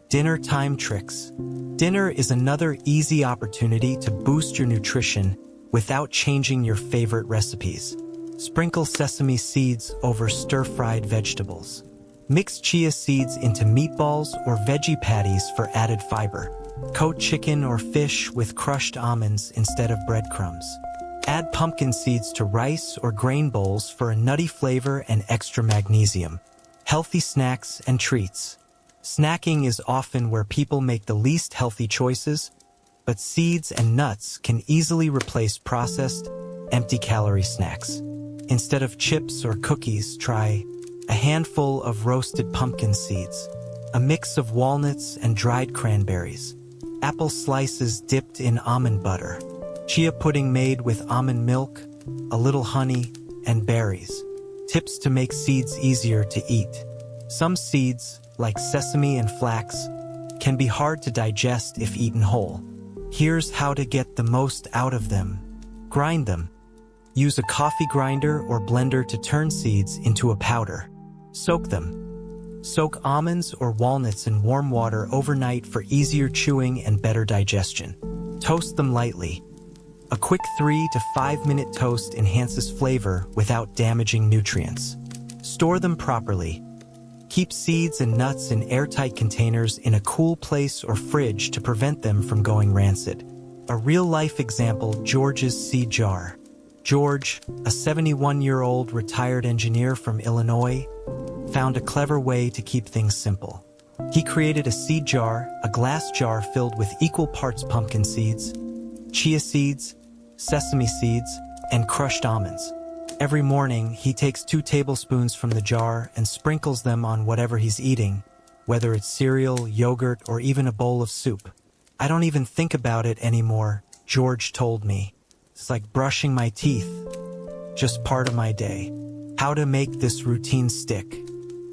Dinner time tricks. Dinner is another easy opportunity to boost your nutrition without changing your favorite recipes. Sprinkle sesame seeds over stir-fried vegetables. Mix chia seeds into meatballs or veggie patties for added fiber. Coat chicken or fish with crushed almonds instead of breadcrumbs. Add pumpkin seeds to rice or grain bowls for a nutty flavor and extra magnesium. Healthy snacks and treats. Snacking is often where people make the least healthy choices, but seeds and nuts can easily replace processed, empty-calorie snacks. Instead of chips or cookies, try a handful of roasted pumpkin seeds, a mix of walnuts and dried cranberries, apple slices dipped in almond butter, chia pudding made with almond milk, a little honey, and berries. Tips to make seeds easier to eat. Some seeds, like sesame and flax, can be hard to digest if eaten whole. Here's how to get the most out of them. Grind them. Use a coffee grinder or blender to turn seeds into a powder. Soak them. Soak almonds or walnuts in warm water overnight for easier chewing and better digestion. Toast them lightly. A quick 3 to 5 minute toast enhances flavor without damaging nutrients. Store them properly. Keep seeds and nuts in airtight containers in a cool place or fridge to prevent them from going rancid. A real-life example, George's seed jar. George, a 71-year-old retired engineer from Illinois, found a clever way to keep things simple. He created a seed jar, a glass jar filled with equal parts pumpkin seeds, chia seeds, sesame seeds, and crushed almonds. Every morning, he takes 2 tablespoons from the jar and sprinkles them on whatever he's eating, whether it's cereal, yogurt, or even a bowl of soup. I don't even think about it anymore, George told me. It's like brushing my teeth. Just part of my day. How to make this routine stick.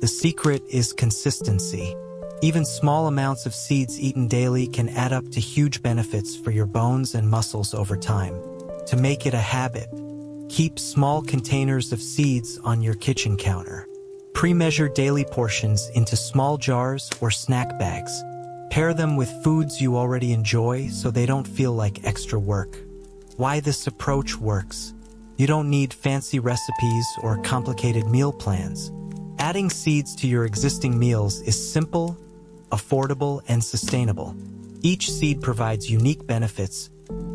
The secret is consistency. Even small amounts of seeds eaten daily can add up to huge benefits for your bones and muscles over time. To make it a habit, keep small containers of seeds on your kitchen counter. Pre-measure daily portions into small jars or snack bags. Pair them with foods you already enjoy so they don't feel like extra work. Why this approach works. You don't need fancy recipes or complicated meal plans. Adding seeds to your existing meals is simple, affordable, and sustainable. Each seed provides unique benefits: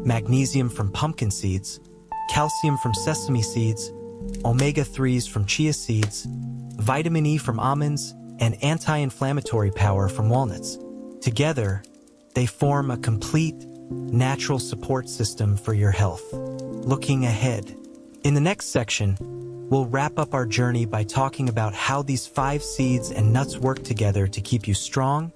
magnesium from pumpkin seeds, calcium from sesame seeds, omega-3s from chia seeds, vitamin E from almonds, and anti-inflammatory power from walnuts. Together, they form a complete, natural support system for your health. Looking ahead. In the next section, we'll wrap up our journey by talking about how these 5 seeds and nuts work together to keep you strong,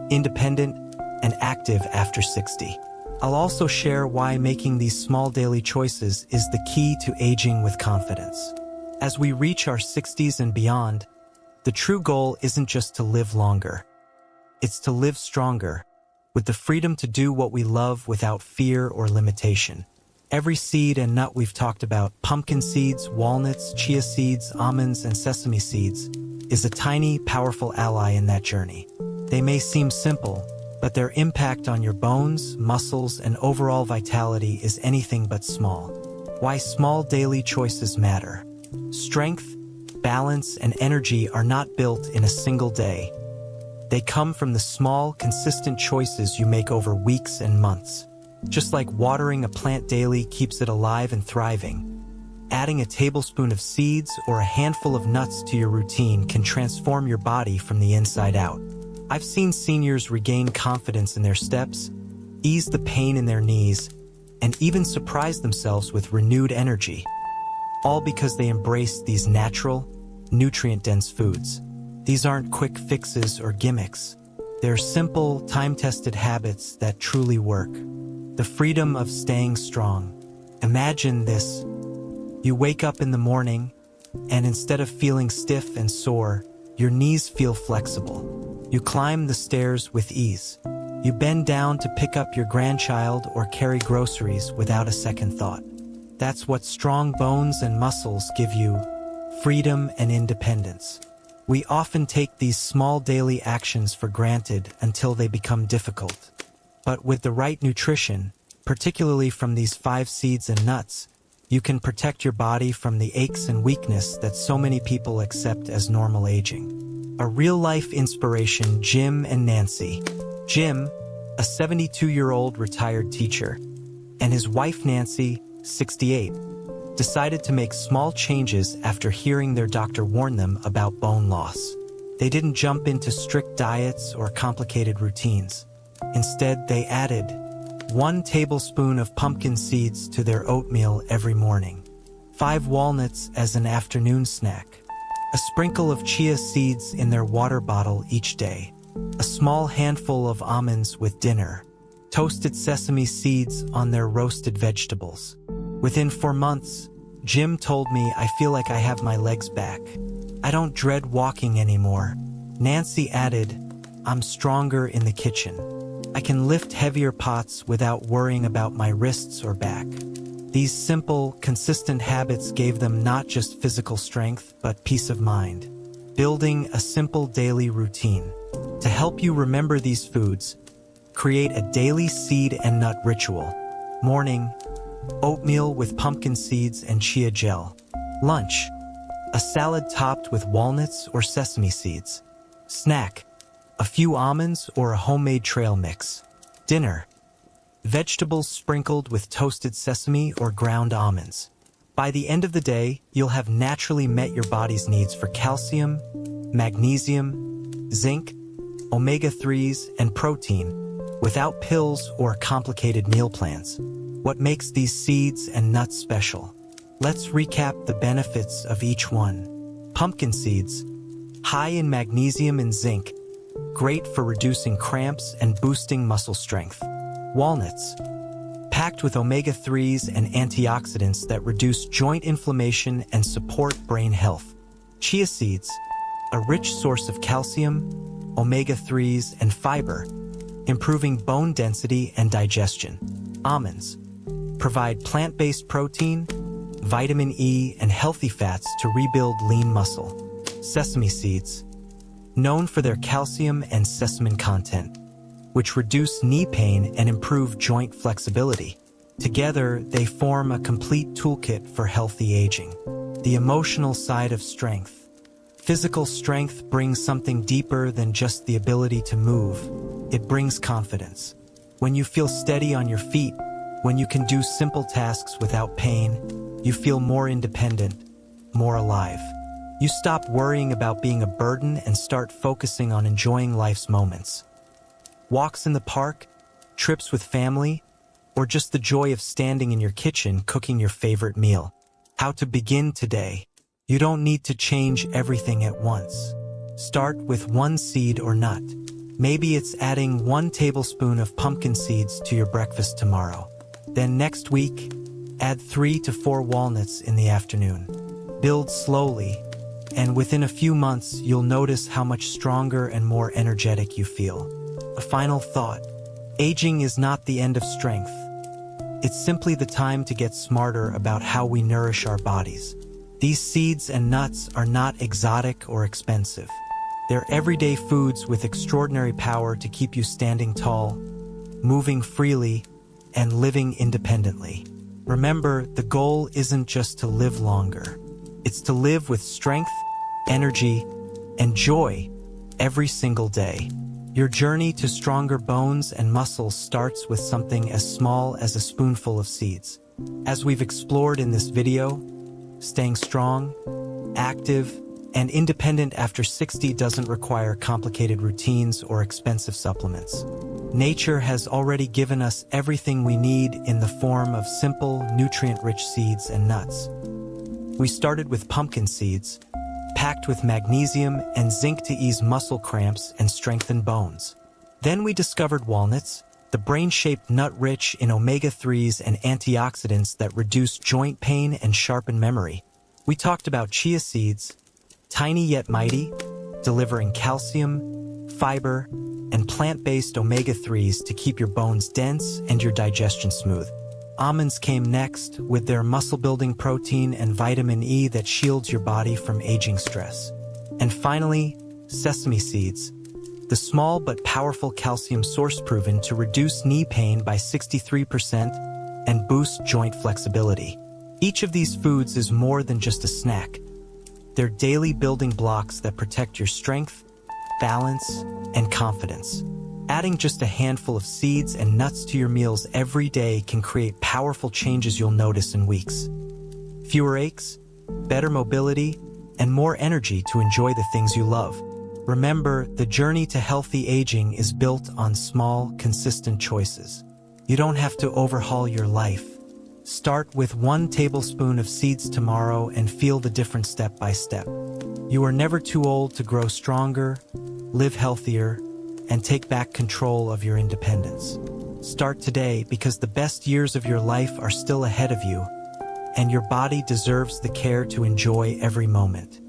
independent, and active after 60. I'll also share why making these small daily choices is the key to aging with confidence. As we reach our 60s and beyond, the true goal isn't just to live longer. It's to live stronger, with the freedom to do what we love without fear or limitation. Every seed and nut we've talked about, pumpkin seeds, walnuts, chia seeds, almonds, and sesame seeds, is a tiny, powerful ally in that journey. They may seem simple, but their impact on your bones, muscles, and overall vitality is anything but small. Why small daily choices matter. Strength, balance, and energy are not built in a single day. They come from the small, consistent choices you make over weeks and months. Just like watering a plant daily keeps it alive and thriving, adding a tablespoon of seeds or a handful of nuts to your routine can transform your body from the inside out. I've seen seniors regain confidence in their steps, ease the pain in their knees, and even surprise themselves with renewed energy, all because they embraced these natural, nutrient-dense foods. These aren't quick fixes or gimmicks. They're simple, time-tested habits that truly work. The freedom of staying strong. Imagine this. You wake up in the morning, and instead of feeling stiff and sore, your knees feel flexible. You climb the stairs with ease. You bend down to pick up your grandchild or carry groceries without a second thought. That's what strong bones and muscles give you: freedom and independence. We often take these small daily actions for granted until they become difficult. But with the right nutrition, particularly from these 5 seeds and nuts, you can protect your body from the aches and weakness that so many people accept as normal aging. A real-life inspiration, Jim and Nancy. Jim, a 72-year-old retired teacher, and his wife Nancy, 68, decided to make small changes after hearing their doctor warn them about bone loss. They didn't jump into strict diets or complicated routines. Instead, they added 1 tablespoon of pumpkin seeds to their oatmeal every morning, 5 walnuts as an afternoon snack, a sprinkle of chia seeds in their water bottle each day, a small handful of almonds with dinner, toasted sesame seeds on their roasted vegetables. Within 4 months, Jim told me, "I feel like I have my legs back. I don't dread walking anymore." Nancy added, "I'm stronger in the kitchen. I can lift heavier pots without worrying about my wrists or back." These simple, consistent habits gave them not just physical strength, but peace of mind. Building a simple daily routine. To help you remember these foods, create a daily seed and nut ritual. Morning, oatmeal with pumpkin seeds and chia gel. Lunch, a salad topped with walnuts or sesame seeds. Snack: a few almonds or a homemade trail mix. Dinner: vegetables sprinkled with toasted sesame or ground almonds. By the end of the day, you'll have naturally met your body's needs for calcium, magnesium, zinc, omega-3s, and protein, without pills or complicated meal plans. What makes these seeds and nuts special? Let's recap the benefits of each one. Pumpkin seeds: high in magnesium and zinc, great for reducing cramps and boosting muscle strength. Walnuts: packed with omega-3s and antioxidants that reduce joint inflammation and support brain health. Chia seeds: a rich source of calcium, omega-3s, and fiber, improving bone density and digestion. Almonds: provide plant-based protein, vitamin E, and healthy fats to rebuild lean muscle. Sesame seeds: known for their calcium and sesame content, which reduce knee pain and improve joint flexibility. Together, they form a complete toolkit for healthy aging. The emotional side of strength. Physical strength brings something deeper than just the ability to move. It brings confidence. When you feel steady on your feet, when you can do simple tasks without pain, you feel more independent, more alive. You stop worrying about being a burden and start focusing on enjoying life's moments. Walks in the park, trips with family, or just the joy of standing in your kitchen cooking your favorite meal. How to begin today. You don't need to change everything at once. Start with one seed or nut. Maybe it's adding 1 tablespoon of pumpkin seeds to your breakfast tomorrow. Then next week, add 3 to 4 walnuts in the afternoon. Build slowly, and within a few months, you'll notice how much stronger and more energetic you feel. A final thought: aging is not the end of strength. It's simply the time to get smarter about how we nourish our bodies. These seeds and nuts are not exotic or expensive. They're everyday foods with extraordinary power to keep you standing tall, moving freely, and living independently. Remember, the goal isn't just to live longer. It's to live with strength, energy, and joy every single day. Your journey to stronger bones and muscles starts with something as small as a spoonful of seeds. As we've explored in this video, staying strong, active, and independent after 60 doesn't require complicated routines or expensive supplements. Nature has already given us everything we need in the form of simple, nutrient-rich seeds and nuts. We started with pumpkin seeds, packed with magnesium and zinc to ease muscle cramps and strengthen bones. Then we discovered walnuts, the brain-shaped nut rich in omega-3s and antioxidants that reduce joint pain and sharpen memory. We talked about chia seeds, tiny yet mighty, delivering calcium, fiber, and plant-based omega-3s to keep your bones dense and your digestion smooth. Almonds came next, with their muscle-building protein and vitamin E that shields your body from aging stress. And finally, sesame seeds, the small but powerful calcium source proven to reduce knee pain by 63% and boost joint flexibility. Each of these foods is more than just a snack. They're daily building blocks that protect your strength, balance, and confidence. Adding just a handful of seeds and nuts to your meals every day can create powerful changes you'll notice in weeks. Fewer aches, better mobility, and more energy to enjoy the things you love. Remember, the journey to healthy aging is built on small, consistent choices. You don't have to overhaul your life. Start with 1 tablespoon of seeds tomorrow and feel the difference step by step. You are never too old to grow stronger, live healthier, and take back control of your independence. Start today, because the best years of your life are still ahead of you, and your body deserves the care to enjoy every moment.